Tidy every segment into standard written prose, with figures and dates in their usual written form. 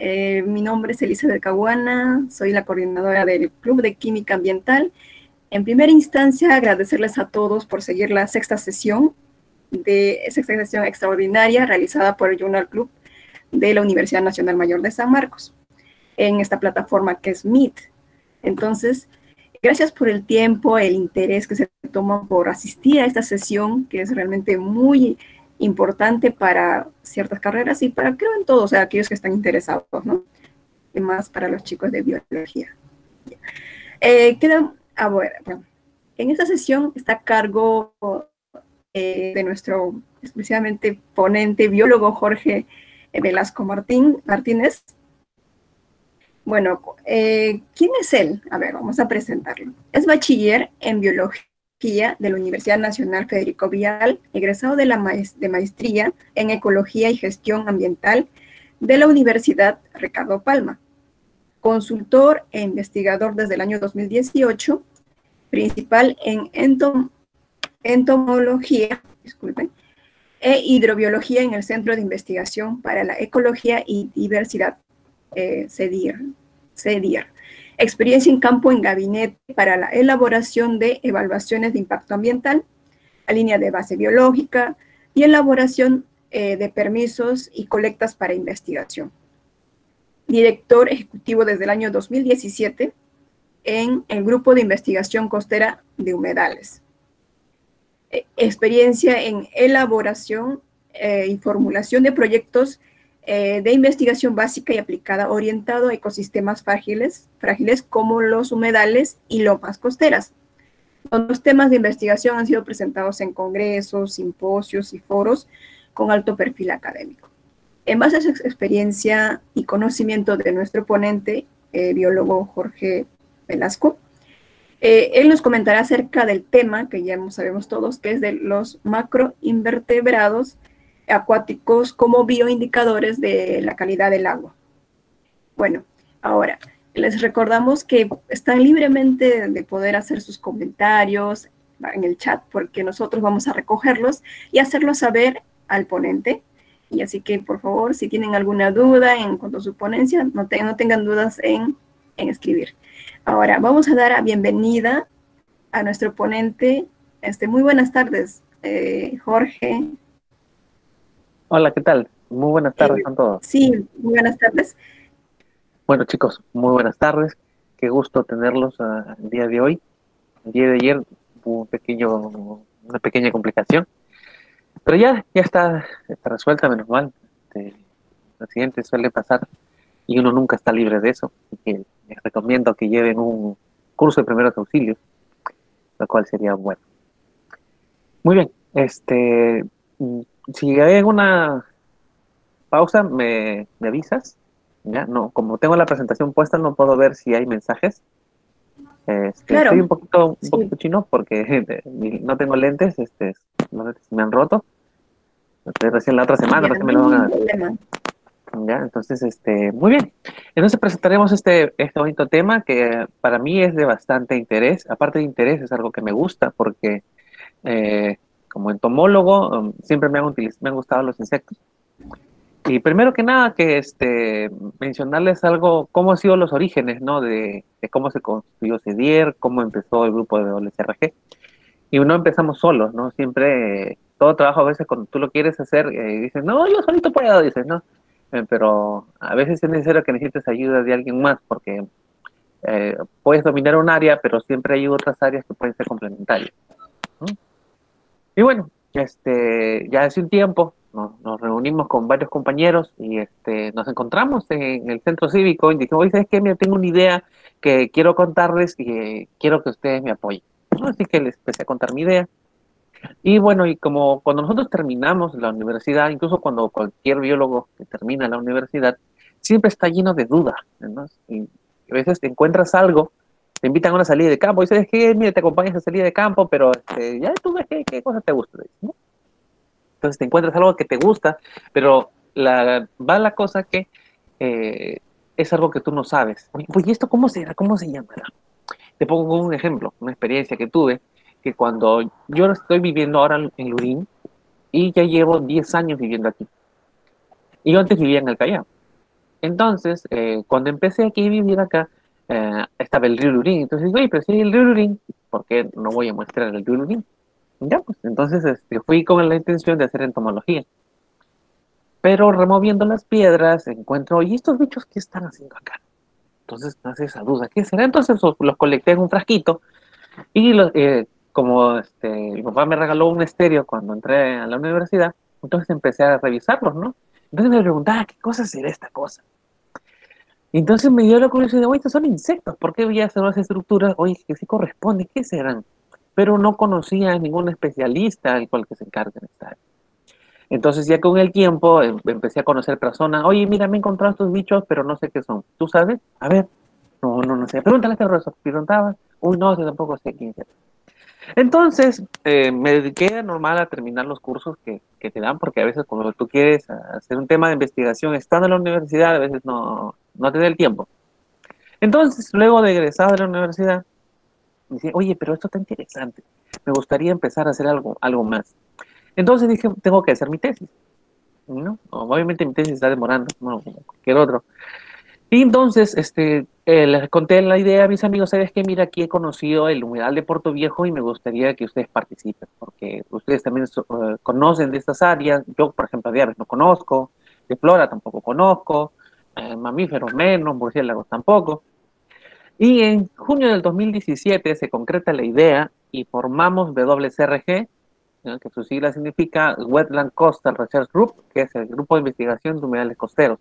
Mi nombre es Elizabeth Caguana, soy la coordinadora del Club de Química Ambiental. En primera instancia, agradecerles a todos por seguir la sexta sesión extraordinaria realizada por el Journal Club de la Universidad Nacional Mayor de San Marcos en esta plataforma que es Meet. Entonces, gracias por el tiempo, el interés que se toma por asistir a esta sesión, que es realmente muy importante para ciertas carreras y para, creo, en todos, o sea, aquellos que están interesados, ¿no? Y más para los chicos de biología. Bueno, en esta sesión está a cargo de nuestro exclusivamente ponente biólogo Jorge Velasco Martínez. Bueno, ¿quién es él? A ver, vamos a presentarlo. Es bachiller en biología de la Universidad Nacional Federico Vial, egresado de maestría en ecología y gestión ambiental de la Universidad Ricardo Palma. Consultor e investigador desde el año 2018, principal en entomología, e hidrobiología en el Centro de Investigación para la Ecología y Diversidad, CEDIR. Experiencia en campo en gabinete para la elaboración de evaluaciones de impacto ambiental, la línea de base biológica y elaboración de permisos y colectas para investigación. Director ejecutivo desde el año 2017 en el Grupo de Investigación Costera de Humedales. Experiencia en elaboración y formulación de proyectos de investigación básica y aplicada orientado a ecosistemas frágiles como los humedales y lomas costeras. Los temas de investigación han sido presentados en congresos, simposios y foros con alto perfil académico. En base a su experiencia y conocimiento de nuestro ponente, biólogo Jorge Velasco, él nos comentará acerca del tema que ya sabemos todos, que es de los macroinvertebrados acuáticos como bioindicadores de la calidad del agua. Bueno, ahora, les recordamos que están libremente de poder hacer sus comentarios en el chat, porque nosotros vamos a recogerlos y hacerlos saber al ponente. Y así que, por favor, si tienen alguna duda en cuanto a su ponencia, no tengan dudas en escribir. Ahora, vamos a dar la bienvenida a nuestro ponente. Muy buenas tardes, Jorge. Hola, ¿qué tal? Muy buenas tardes con todos. Sí, muy buenas tardes. Bueno, chicos, muy buenas tardes. Qué gusto tenerlos el día de hoy. El día de ayer hubo una pequeña complicación, pero ya está resuelta, menos mal. El accidente suele pasar y uno nunca está libre de eso. Así que les recomiendo que lleven un curso de primeros auxilios, lo cual sería bueno. Muy bien, si hay alguna pausa, me avisas. Ya, no, como tengo la presentación puesta, no puedo ver si hay mensajes. Claro, Estoy un poquito sí. chino porque no tengo lentes, los lentes se me han roto. Recién la otra semana, Ya, recién no me hay lo van ningún a... problema. Ya, entonces, muy bien. Entonces presentaremos este bonito tema que para mí es de bastante interés. Aparte de interés, es algo que me gusta porque como entomólogo siempre me han gustado los insectos. Y primero que nada, que mencionarles algo, cómo han sido los orígenes, ¿no? De cómo se construyó CEDIR, cómo empezó el grupo de WCRG. Y no empezamos solos, ¿no? Siempre, todo trabajo a veces cuando tú lo quieres hacer, dices, no, yo solito puedo, dices, ¿no? Pero a veces es necesario que necesites ayuda de alguien más, porque puedes dominar un área, pero siempre hay otras áreas que pueden ser complementarias, ¿no? Y bueno, ya hace un tiempo nos reunimos con varios compañeros y nos encontramos en el centro cívico y dijimos, oye, ¿sabes qué? Mira, tengo una idea que quiero contarles y quiero que ustedes me apoyen, ¿no? Así que les empecé a contar mi idea. Y bueno, y como cuando nosotros terminamos la universidad, incluso cuando cualquier biólogo que termina la universidad, siempre está lleno de dudas, ¿no? Y a veces te encuentras algo, te invitan a una salida de campo y dices, que mira, te acompañas a salida de campo, pero ya tú ves qué cosa te gusta, ¿no? Entonces te encuentras algo que te gusta, pero va la cosa que eh, es algo que tú no sabes. Oye, pues, ¿y esto cómo será? ¿Cómo se llamará? Te pongo un ejemplo, una experiencia que tuve, que cuando yo estoy viviendo ahora en Lurín y ya llevo 10 años viviendo aquí. Y yo antes vivía en el Callao. Entonces, cuando empecé aquí a vivir acá, estaba el río Lurín. Entonces, oye, pero si hay el río Lurín, ¿por qué no voy a muestrar el río Lurín? Ya, pues, entonces fui con la intención de hacer entomología. Pero removiendo las piedras, encuentro, oye, ¿estos bichos qué están haciendo acá? Entonces, nace esa duda, ¿qué será? Entonces, los colecté en un frasquito y como mi papá me regaló un estéreo cuando entré a la universidad, entonces empecé a revisarlos, ¿no? Entonces me preguntaba, ¿qué cosa será esta cosa? Y entonces me dio la curiosidad, oye, estos son insectos, ¿por qué voy a hacer unas estructuras? Oye, que sí corresponde, ¿qué serán? Pero no conocía a ningún especialista el cual que se encargue de esta área. Entonces ya con el tiempo empecé a conocer personas, oye, mira, me he encontrado estos bichos, pero no sé qué son. ¿Tú sabes? A ver, no sé. Pregúntale a este profesor. Preguntaba, uy, no, yo tampoco sé quién es. Entonces, me dediqué normal a terminar los cursos que te dan, porque a veces cuando tú quieres hacer un tema de investigación estando en la universidad, a veces no te da el tiempo. Entonces, luego de egresado de la universidad, me dije, oye, pero esto está interesante. Me gustaría empezar a hacer algo más. Entonces dije, tengo que hacer mi tesis, ¿no? Obviamente mi tesis está demorando, bueno, como cualquier otro. Y entonces, les conté la idea a mis amigos, ¿sabes qué? Mira, aquí he conocido el humedal de Puerto Viejo y me gustaría que ustedes participen, porque ustedes también conocen de estas áreas. Yo, por ejemplo, de aves no conozco, de flora tampoco conozco, mamíferos menos, murciélagos tampoco. Y en junio del 2017 se concreta la idea y formamos WCRG, ¿no? Que su sigla significa Wetland Coastal Research Group, que es el grupo de investigación de humedales costeros,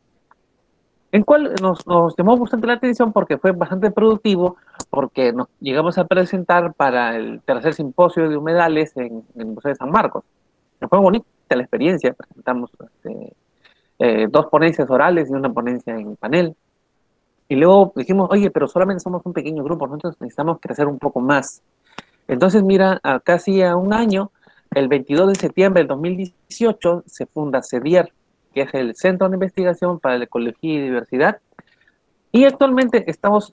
en cual nos llamó bastante la atención porque fue bastante productivo, porque nos llegamos a presentar para el tercer simposio de humedales en el Museo de San Marcos. Fue bonita la experiencia, presentamos dos ponencias orales y una ponencia en panel. Y luego dijimos, oye, pero solamente somos un pequeño grupo, nosotros necesitamos crecer un poco más. Entonces, mira, casi a un año, el 22 de septiembre del 2018, se funda CEDIER, que es el Centro de Investigación para la Ecología y Diversidad, y actualmente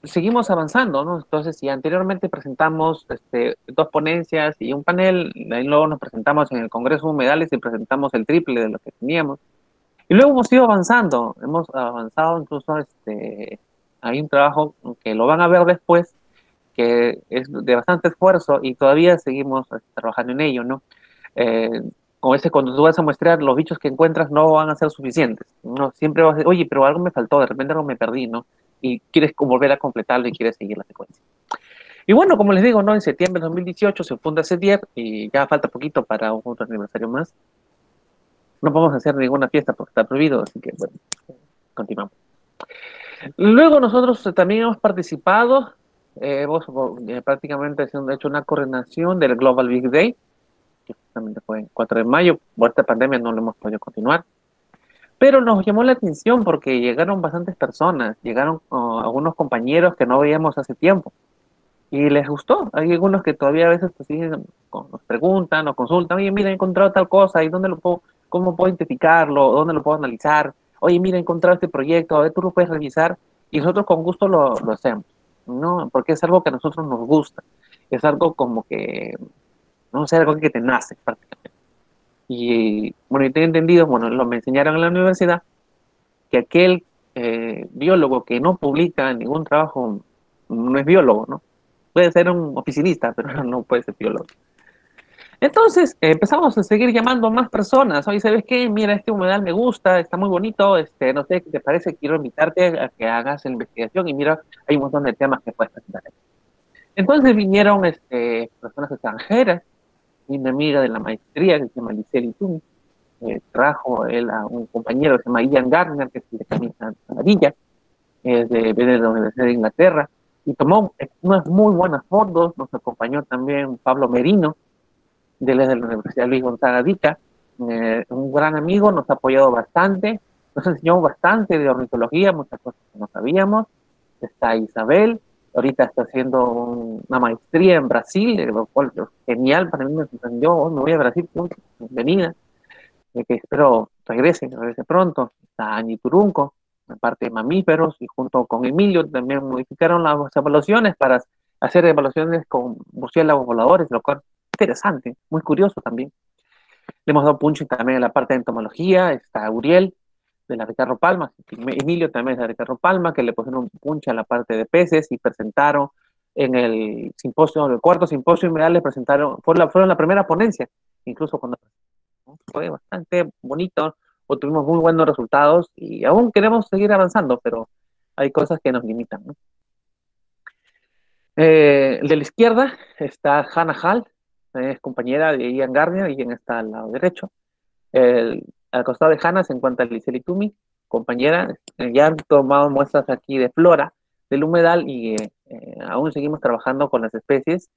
seguimos avanzando, ¿no? Entonces, si anteriormente presentamos dos ponencias y un panel, ahí luego nos presentamos en el Congreso de Humedales y presentamos el triple de lo que teníamos. Y luego hemos ido avanzando, hemos avanzado incluso, hay un trabajo que lo van a ver después, que es de bastante esfuerzo y todavía seguimos trabajando en ello, ¿no? Eh, Como ese, cuando tú vas a muestrear, los bichos que encuentras no van a ser suficientes, ¿no? Siempre vas a decir, oye, pero algo me faltó, de repente algo me perdí, ¿no? Y quieres volver a completarlo y quieres seguir la secuencia. Y bueno, como les digo, ¿no? En septiembre de 2018 se funda CEDIER y ya falta poquito para un otro aniversario más. No podemos hacer ninguna fiesta porque está prohibido, así que bueno, continuamos. Luego nosotros también hemos participado, hemos prácticamente hecho una coordinación del Global Big Day, que justamente fue el 4 de mayo. Por esta pandemia no lo hemos podido continuar. Pero nos llamó la atención porque llegaron bastantes personas, llegaron algunos compañeros que no veíamos hace tiempo y les gustó. Hay algunos que todavía a veces pues, siguen, nos preguntan, nos consultan, oye, mira, he encontrado tal cosa, ¿y dónde lo puedo, cómo puedo identificarlo? ¿Dónde lo puedo analizar? Oye, mira, he encontrado este proyecto, a ver, tú lo puedes revisar y nosotros con gusto lo hacemos, ¿no? Porque es algo que a nosotros nos gusta, es algo como que, no sé, algo que te nace prácticamente. Y bueno, yo tengo entendido, bueno, me enseñaron en la universidad que aquel biólogo que no publica ningún trabajo no es biólogo, ¿no? Puede ser un oficinista, pero no puede ser biólogo. Entonces empezamos a seguir llamando a más personas. Oye, ¿sabes qué? Mira, este humedal me gusta, está muy bonito, no sé qué te parece, quiero invitarte a que hagas la investigación y mira, hay un montón de temas que puedes presentar. Entonces vinieron personas extranjeras, y una amiga de la maestría que se llama Liceli Tun, trajo él a un compañero que se llama Ian Gardner, que es el de camisa amarilla, viene de la Universidad de Inglaterra, y tomó unas muy buenas fotos. Nos acompañó también Pablo Merino, de la Universidad Luis Gonzaga Dica, un gran amigo, nos ha apoyado bastante, nos enseñó bastante de ornitología, muchas cosas que no sabíamos. Está Isabel, ahorita está haciendo una maestría en Brasil, lo cual es genial para mí, me sorprendió, oh, me voy a Brasil, bienvenida, que espero regrese pronto. Está Angie Turunco, la parte de mamíferos, y junto con Emilio también modificaron las evaluaciones para hacer evaluaciones con murciélagos voladores, lo cual es interesante, muy curioso también. Le hemos dado punch también en la parte de entomología, está Uriel, de la Ricardo Palma, Emilio también es de la Ricardo Palma, que le pusieron puncha a la parte de peces y presentaron en el simposio, el cuarto simposio humedal, le presentaron, fueron la primera ponencia, incluso cuando fue bastante bonito, obtuvimos muy buenos resultados y aún queremos seguir avanzando, pero hay cosas que nos limitan, ¿no? El de la izquierda está Hannah Hall, es compañera de Ian Gardner y quien está al lado derecho. Al costado de Hannah se encuentra Liseli Tumi, compañera. Ya han tomado muestras aquí de flora del humedal y aún seguimos trabajando con las especies.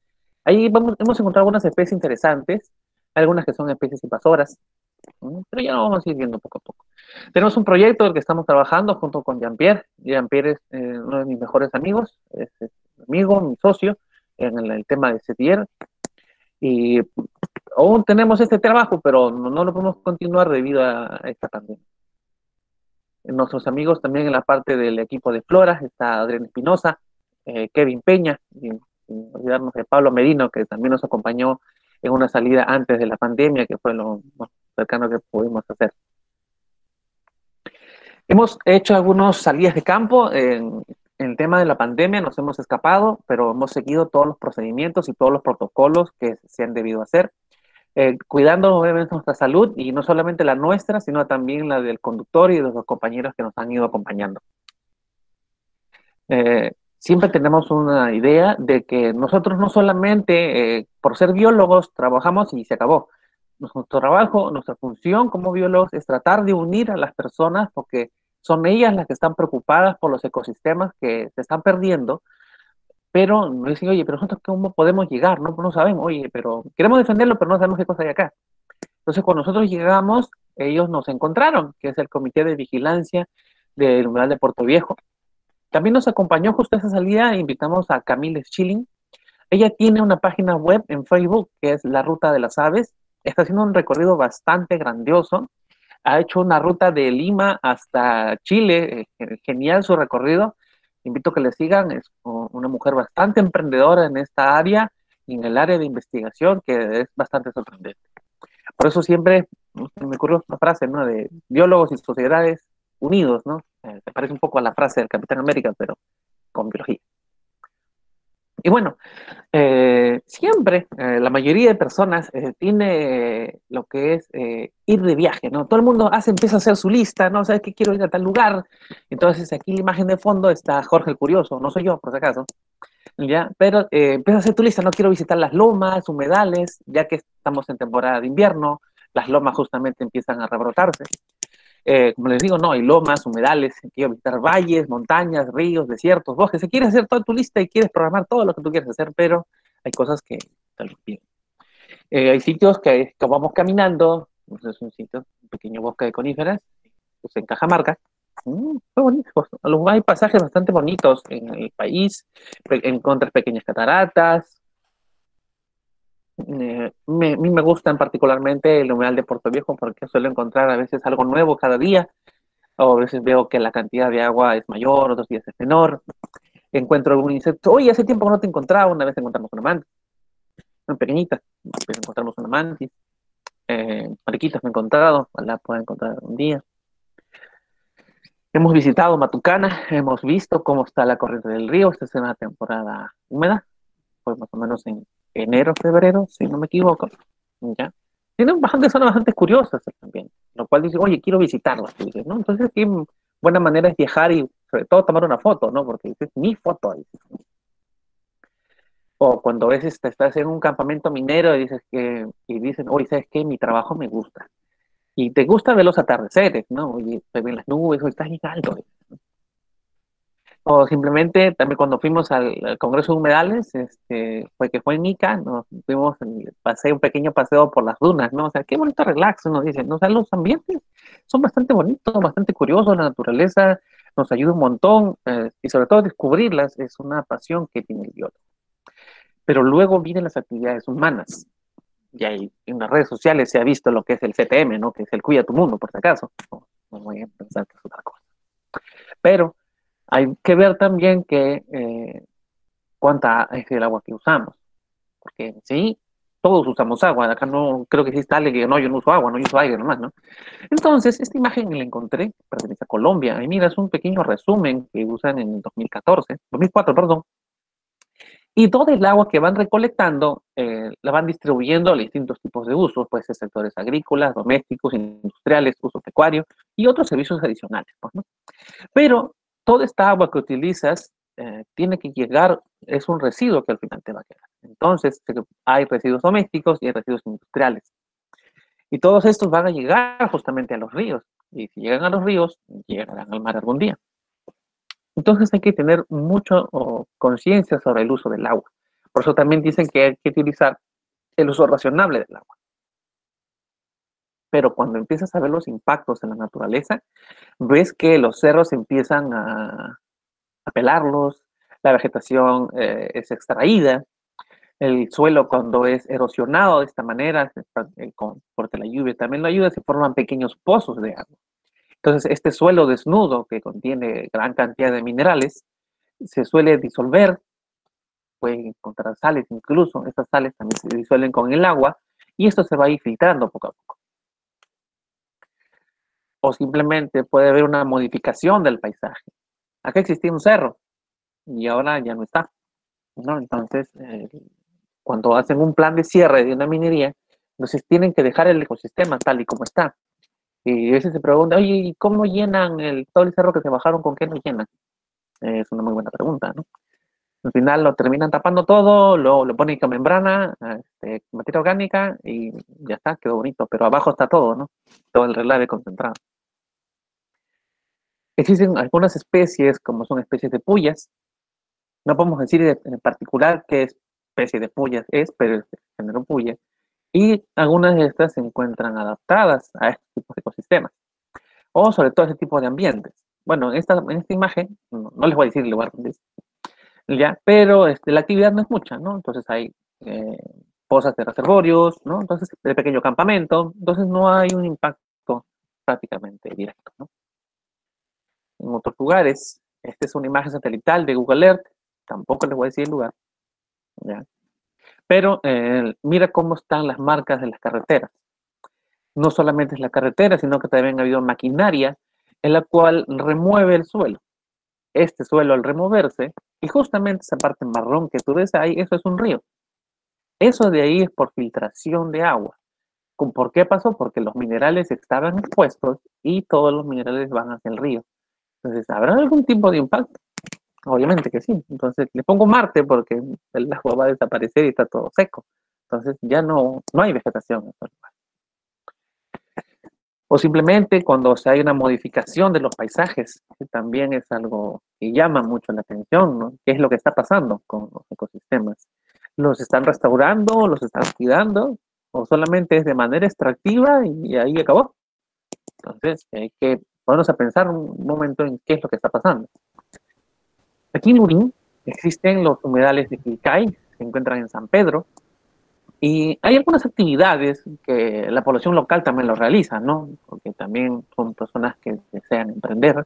Ahí hemos encontrado algunas especies interesantes, algunas que son especies invasoras, ¿no? Pero ya lo vamos a ir viendo poco a poco. Tenemos un proyecto del que estamos trabajando junto con Jean-Pierre. Jean-Pierre es uno de mis mejores amigos, es amigo, mi socio en el tema de CETIER. Y aún tenemos este trabajo, pero no lo podemos continuar debido a esta pandemia. Nuestros amigos también en la parte del equipo de Flora, está Adrián Espinosa, Kevin Peña, y sin olvidarnos de Pablo Medino, que también nos acompañó en una salida antes de la pandemia, que fue lo más cercano que pudimos hacer. Hemos hecho algunas salidas de campo en el tema de la pandemia, nos hemos escapado, pero hemos seguido todos los procedimientos y todos los protocolos que se han debido hacer, cuidando obviamente nuestra salud y no solamente la nuestra, sino también la del conductor y de los compañeros que nos han ido acompañando. Siempre tenemos una idea de que nosotros no solamente por ser biólogos trabajamos y se acabó. Nuestro trabajo, nuestra función como biólogos es tratar de unir a las personas porque son ellas las que están preocupadas por los ecosistemas que se están perdiendo, pero nos dicen, oye, pero nosotros cómo podemos llegar, no sabemos, oye, pero queremos defenderlo, pero no sabemos qué cosa hay acá. Entonces, cuando nosotros llegamos, ellos nos encontraron, que es el Comité de Vigilancia del Humedal de Puerto Viejo. También nos acompañó justo esa salida, invitamos a Camille Schilling. Ella tiene una página web en Facebook, que es La Ruta de las Aves. Está haciendo un recorrido bastante grandioso. Ha hecho una ruta de Lima hasta Chile, genial su recorrido. Invito a que le sigan, es una mujer bastante emprendedora en esta área y en el área de investigación, que es bastante sorprendente. Por eso siempre me ocurrió una frase, ¿no? De biólogos y sociedades unidos, ¿no? Se parece un poco a la frase del Capitán América, pero con biología. Y bueno, siempre la mayoría de personas tiene lo que es ir de viaje, ¿no? Todo el mundo empieza a hacer su lista, ¿no? ¿Sabes qué? Quiero ir a tal lugar. Entonces aquí la imagen de fondo está Jorge el Curioso, no soy yo, por si acaso, ¿ya? Pero empieza a hacer tu lista, no quiero visitar las lomas, humedales, ya que estamos en temporada de invierno, las lomas justamente empiezan a rebrotarse. Como les digo, no, hay lomas, humedales, quiero visitar valles, montañas, ríos, desiertos, bosques. Se quiere hacer toda tu lista y quieres programar todo lo que tú quieres hacer, pero hay cosas que te lo impiden. Hay sitios que vamos caminando, pues es un sitio, un pequeño bosque de coníferas, pues en Cajamarca. Muy bonitos. Hay pasajes bastante bonitos en el país, encuentras pequeñas cataratas. A mí me gustan particularmente el humedal de Puerto Viejo porque suelo encontrar a veces algo nuevo cada día, o a veces veo que la cantidad de agua es mayor, otros días es menor. Encuentro algún insecto. Oye, hace tiempo que no te encontraba, una vez encontramos una mantis, muy pequeñita, después encontramos una mantis. Mariquitas me he encontrado, ojalá pueda encontrar un día. Hemos visitado Matucana, hemos visto cómo está la corriente del río, esta es una temporada húmeda, fue más o menos en enero, febrero, si no me equivoco, ¿ya? Tienen bastantes zonas bastante curiosas también, lo cual dice, oye, quiero visitarlas, dices, ¿no? Entonces, qué buena manera es viajar y sobre todo tomar una foto, ¿no? Porque dices, mi foto ahí. O cuando a veces estás en un campamento minero y dicen, oye, ¿sabes qué? Mi trabajo me gusta. Y te gusta ver los atardeceres, ¿no? Oye, se ven las nubes, oye, estás bien alto. O simplemente también cuando fuimos al Congreso de Humedales, fue en Ica, nos fuimos, pasé un pequeño paseo por las dunas, ¿no? O sea, qué bonito relax, nos dicen, ¿no? O sea, los ambientes son bastante bonitos, bastante curiosos, la naturaleza nos ayuda un montón, y sobre todo descubrirlas es una pasión que tiene el biólogo. Pero luego vienen las actividades humanas, y ahí en las redes sociales se ha visto lo que es el CTM, ¿no? Que es el Cuida tu Mundo, por si acaso, no voy a pensar que es otra cosa. Pero hay que ver también que cuánta es el agua que usamos, porque sí, todos usamos agua, acá no, creo que existe alguien que no, yo no uso agua, no, yo uso aire nomás, ¿no? Entonces, esta imagen la encontré, pertenece a Colombia, y mira, es un pequeño resumen que usan en 2004, perdón, y todo el agua que van recolectando la van distribuyendo a distintos tipos de usos, pues en sectores agrícolas, domésticos, industriales, uso pecuario y otros servicios adicionales, pues, ¿no? Pero toda esta agua que utilizas tiene que llegar, es un residuo que al final te va a quedar. Entonces, hay residuos domésticos y hay residuos industriales. Y todos estos van a llegar justamente a los ríos. Y si llegan a los ríos, llegarán al mar algún día. Entonces hay que tener mucha conciencia sobre el uso del agua. Por eso también dicen que hay que utilizar el uso razonable del agua. Pero cuando empiezas a ver los impactos en la naturaleza, ves que los cerros empiezan a pelarlos, la vegetación es extraída, el suelo cuando es erosionado de esta manera, porque la lluvia también lo ayuda, se forman pequeños pozos de agua. Entonces, este suelo desnudo que contiene gran cantidad de minerales, se suele disolver, pueden encontrar sales incluso, estas sales también se disuelven con el agua, y esto se va a ir filtrando poco a poco. O simplemente puede haber una modificación del paisaje. Acá existía un cerro, y ahora ya no está, ¿no? Entonces, cuando hacen un plan de cierre de una minería, entonces tienen que dejar el ecosistema tal y como está. Y a veces se pregunta, oye, ¿y cómo llenan todo el cerro que se bajaron? ¿Con qué lo llenan? Es una muy buena pregunta, ¿no? Al final lo terminan tapando todo, lo ponen con membrana, materia orgánica y ya está, quedó bonito. Pero abajo está todo, ¿no? Todo el relave concentrado. Existen algunas especies, como son especies de puyas. No podemos decir en particular qué especie de puyas es, pero es el género puya. Y algunas de estas se encuentran adaptadas a estos tipos de ecosistemas, o sobre todo a ese tipo de ambientes. Bueno, en esta imagen, no les voy a decir el lugar donde es, ya, pero la actividad no es mucha, ¿no? Entonces hay eh, pozas de reservorios, ¿no? Entonces, de pequeño campamento, entonces no hay un impacto prácticamente directo, ¿no? En otros lugares, esta es una imagen satelital de Google Earth, tampoco les voy a decir el lugar, ¿ya? Pero mira cómo están las marcas de las carreteras. No solamente es la carretera, sino que también ha habido maquinaria en la cual remueve el suelo. Este suelo al removerse, y justamente esa parte marrón que tú ves ahí, eso es un río. Eso de ahí es por filtración de agua. ¿Por qué pasó? Porque los minerales estaban expuestos y todos los minerales van hacia el río. Entonces, ¿habrá algún tipo de impacto? Obviamente que sí. Entonces, le pongo Marte porque el agua va a desaparecer y está todo seco. Entonces, ya no hay vegetación en ese lugar. O simplemente cuando se hay una modificación de los paisajes, que también es algo que llama mucho la atención, ¿no? ¿Qué es lo que está pasando con los ecosistemas? ¿Los están restaurando, los están cuidando, o solamente es de manera extractiva y ahí acabó? Entonces, hay que ponernos a pensar un momento en qué es lo que está pasando. Aquí en Lurín existen los humedales de Quilcay, se encuentran en San Pedro, y hay algunas actividades que la población local también lo realiza, ¿no? Porque también son personas que desean emprender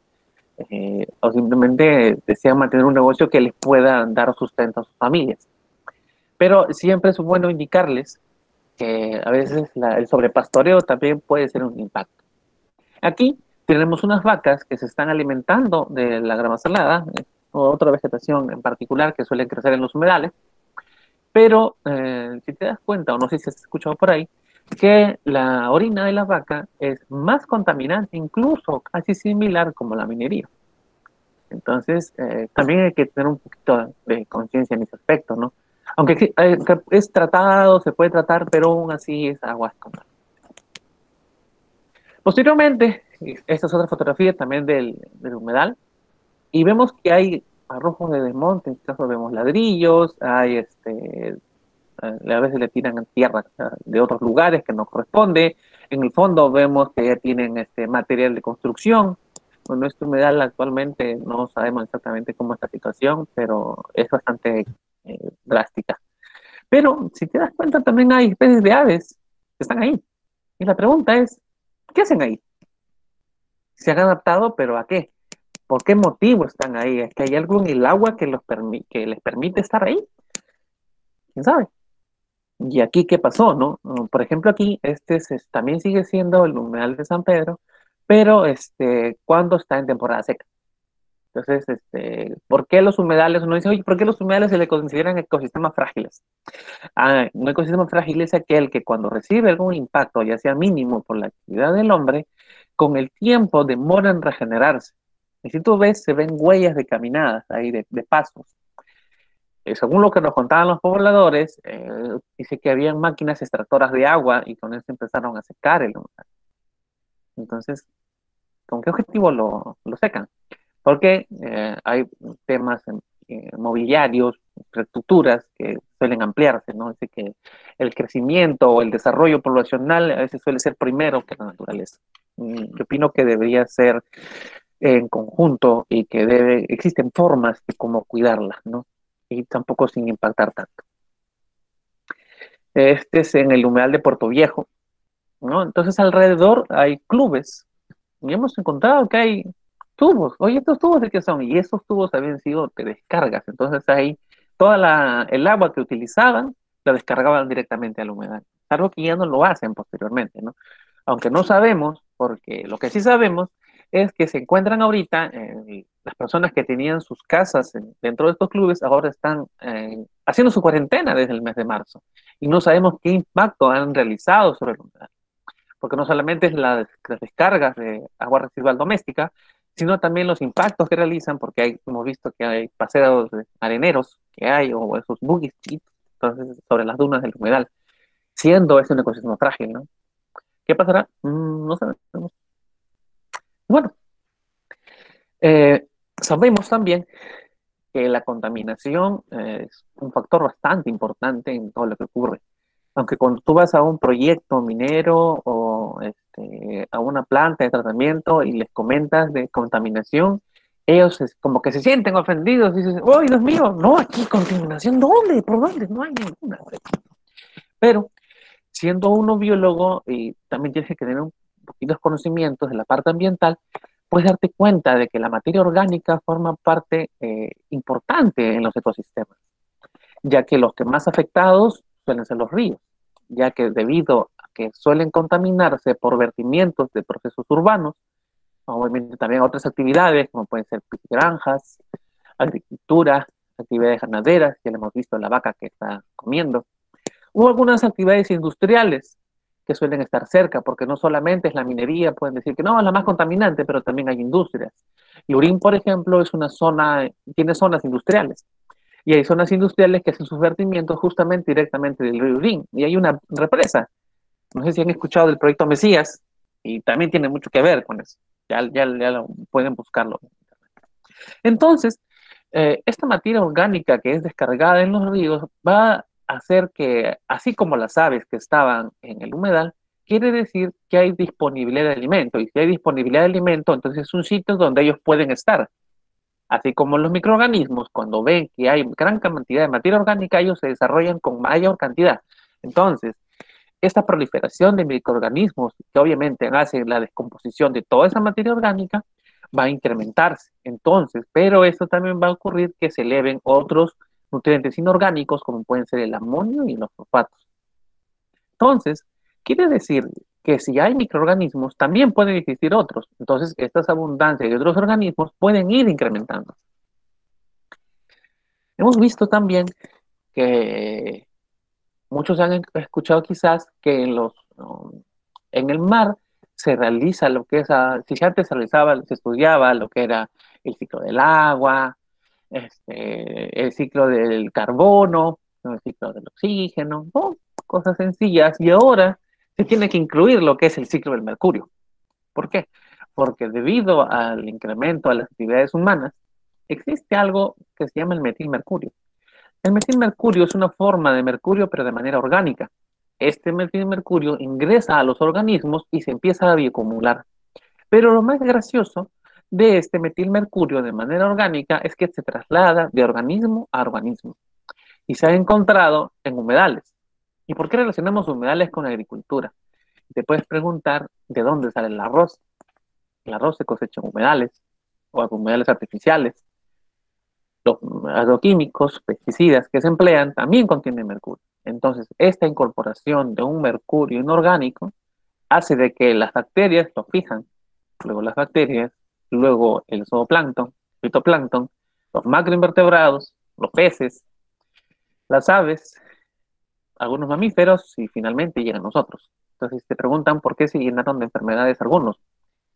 o simplemente desean mantener un negocio que les pueda dar sustento a sus familias. Pero siempre es bueno indicarles que a veces el sobrepastoreo también puede ser un impacto. Aquí tenemos unas vacas que se están alimentando de la grama salada, o otra vegetación en particular que suele crecer en los humedales, pero si te das cuenta, o no sé si has escuchado por ahí, que la orina de la vaca es más contaminante, incluso casi similar como la minería. Entonces, también hay que tener un poquito de conciencia en ese aspecto, ¿no? Aunque que es tratado, se puede tratar, pero aún así es agua contaminante. Posteriormente, esta es otra fotografía también del humedal, y vemos que hay arrojos de desmonte, en este caso vemos ladrillos, hay a veces le tiran tierra de otros lugares que no corresponde. En el fondo vemos que ya tienen material de construcción. Bueno, este humedal actualmente no sabemos exactamente cómo es la situación, pero es bastante drástica. Pero si te das cuenta, también hay especies de aves que están ahí. Y la pregunta es, ¿qué hacen ahí? Se han adaptado, pero ¿a qué? ¿Por qué motivo están ahí? ¿Es que hay algo en el agua que les permite estar ahí? ¿Quién sabe? Y aquí, ¿qué pasó, no? Por ejemplo, aquí, también sigue siendo el humedal de San Pedro, pero cuando está en temporada seca. Entonces, ¿por qué los humedales? Uno dice, oye, ¿por qué los humedales se le consideran ecosistemas frágiles? Ah, un ecosistema frágil es aquel que cuando recibe algún impacto, ya sea mínimo por la actividad del hombre, con el tiempo demora en regenerarse. Y si tú ves, se ven huellas de caminadas ahí, de pasos. Según lo que nos contaban los pobladores, dice que habían máquinas extractoras de agua y con eso empezaron a secar el humedal. Entonces, ¿con qué objetivo lo secan? Porque hay temas mobiliarios, infraestructuras que suelen ampliarse, ¿no? Así que el crecimiento o el desarrollo poblacional a veces suele ser primero que la naturaleza. Yo opino que debería ser en conjunto y que existen formas de cómo cuidarla, ¿no? Y tampoco sin impactar tanto. Este es en el humedal de Puerto Viejo, ¿no? Entonces alrededor hay clubes y hemos encontrado que hay tubos. Oye, ¿estos tubos de qué son? Y esos tubos habían sido de descargas. Entonces ahí el agua que utilizaban la descargaban directamente al humedal. Algo que ya no lo hacen posteriormente, ¿no? Aunque no sabemos, porque lo que sí sabemos es que se encuentran ahorita, las personas que tenían sus casas dentro de estos clubes ahora están haciendo su cuarentena desde el mes de marzo. Y no sabemos qué impacto han realizado sobre el humedal, porque no solamente es las descargas de agua residual doméstica, sino también los impactos que realizan, porque hemos visto que hay paseos areneros que hay, o esos buggies chiquitos, entonces, sobre las dunas del humedal, siendo ese un ecosistema frágil, ¿no? ¿Qué pasará? No sabemos. Bueno, sabemos también que la contaminación es un factor bastante importante en todo lo que ocurre. Aunque cuando tú vas a un proyecto minero o a una planta de tratamiento y les comentas de contaminación, ellos como que se sienten ofendidos y dicen, ¡oh, Dios mío! No, aquí contaminación, ¿dónde? ¿Por dónde? No hay ninguna. Pero siendo uno biólogo y también tienes que tener un poquitos conocimientos de la parte ambiental, puedes darte cuenta de que la materia orgánica forma parte importante en los ecosistemas, ya que los que más afectados suelen ser los ríos, ya que debido a que suelen contaminarse por vertimientos de procesos urbanos, obviamente también otras actividades como pueden ser granjas, agricultura, actividades ganaderas, ya lo hemos visto la vaca que está comiendo, o algunas actividades industriales que suelen estar cerca, porque no solamente es la minería, pueden decir que no, es la más contaminante, pero también hay industrias. Lurín, por ejemplo, es una zona, tiene zonas industriales, y hay zonas industriales que hacen sus vertimientos justamente directamente del río Urín, y hay una represa. No sé si han escuchado del proyecto Mesías, y también tiene mucho que ver con eso. Ya pueden buscarlo. Entonces, esta materia orgánica que es descargada en los ríos va a hacer que, así como las aves que estaban en el humedal, quiere decir que hay disponibilidad de alimento. Y si hay disponibilidad de alimento, entonces es un sitio donde ellos pueden estar. Así como los microorganismos, cuando ven que hay gran cantidad de materia orgánica, ellos se desarrollan con mayor cantidad. Entonces, esta proliferación de microorganismos, que obviamente hace la descomposición de toda esa materia orgánica, va a incrementarse. Entonces, pero esto también va a ocurrir que se eleven otros nutrientes inorgánicos, como pueden ser el amonio y los fosfatos. Entonces, quiere decir que si hay microorganismos, también pueden existir otros. Entonces, estas abundancias de otros organismos pueden ir incrementando. Hemos visto también que muchos han escuchado quizás que en el mar se realiza lo que es, si antes se estudiaba lo que era el ciclo del agua, el ciclo del carbono, el ciclo del oxígeno, ¿no? Cosas sencillas, y ahora se tiene que incluir lo que es el ciclo del mercurio. ¿Por qué? Porque debido al incremento de las actividades humanas, existe algo que se llama el metilmercurio. El metilmercurio es una forma de mercurio, pero de manera orgánica. Este metilmercurio ingresa a los organismos y se empieza a bioacumular. Pero lo más gracioso de este metilmercurio de manera orgánica es que se traslada de organismo a organismo y se ha encontrado en humedales. ¿Y por qué relacionamos humedales con agricultura? Te puedes preguntar de dónde sale el arroz. El arroz se cosecha en humedales o en humedales artificiales. Los agroquímicos, pesticidas que se emplean también contienen mercurio. Entonces, esta incorporación de un mercurio inorgánico hace de que las bacterias lo fijan, luego las bacterias, luego el zooplancton, fitoplancton, los macroinvertebrados, los peces, las aves, algunos mamíferos y finalmente llegan nosotros. Entonces te preguntan por qué se llenaron de enfermedades algunos,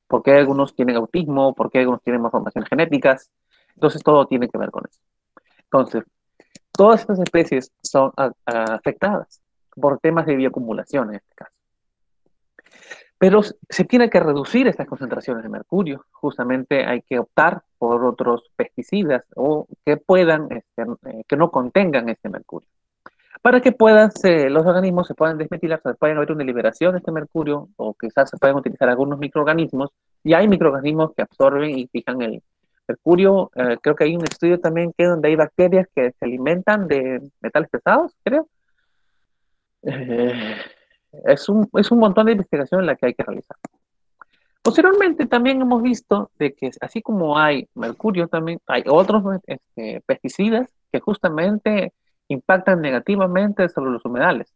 por qué algunos tienen autismo, por qué algunos tienen malformaciones genéticas. Entonces todo tiene que ver con eso. Entonces, todas estas especies son afectadas por temas de bioacumulación en este caso. Pero se tiene que reducir estas concentraciones de mercurio. Justamente hay que optar por otros pesticidas o que puedan, que no contengan este mercurio. Para que puedan, los organismos se puedan desmetilar, se pueden haber una liberación de este mercurio o quizás se puedan utilizar algunos microorganismos. Y hay microorganismos que absorben y fijan el mercurio. Creo que hay un estudio también que donde hay bacterias que se alimentan de metales pesados, creo. Eh, es un montón de investigación en la que hay que realizar. Posteriormente también hemos visto de que así como hay mercurio, también hay otros pesticidas que justamente impactan negativamente sobre los humedales.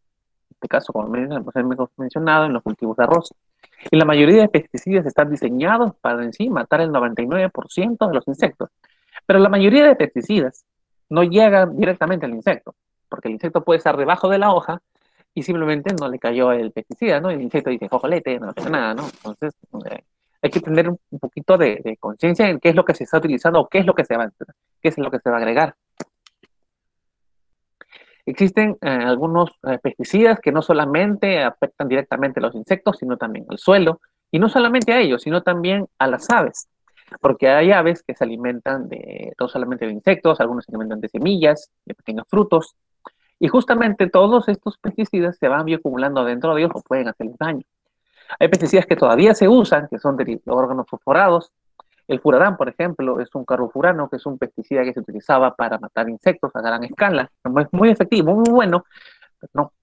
En este caso, como hemos mencionado, en los cultivos de arroz. Y la mayoría de pesticidas están diseñados para en sí matar el 99% de los insectos. Pero la mayoría de pesticidas no llegan directamente al insecto, porque el insecto puede estar debajo de la hoja y simplemente no le cayó el pesticida, ¿no? El insecto dice, jojolete, no pasa nada, ¿no? Entonces, hay que tener un poquito de conciencia en qué es lo que se está utilizando o qué es lo que se va, qué es lo que se va a agregar. Existen algunos pesticidas que no solamente afectan directamente a los insectos, sino también al suelo, y no solamente a ellos, sino también a las aves, porque hay aves que se alimentan no solamente de insectos, algunos se alimentan de semillas, de pequeños frutos, y justamente todos estos pesticidas se van bioacumulando dentro de ellos o pueden hacerles daño. Hay pesticidas que todavía se usan, que son de órganos fosforados. El furadán, por ejemplo, es un carbofurano, que es un pesticida que se utilizaba para matar insectos a gran escala. Es muy efectivo, muy bueno, pero no.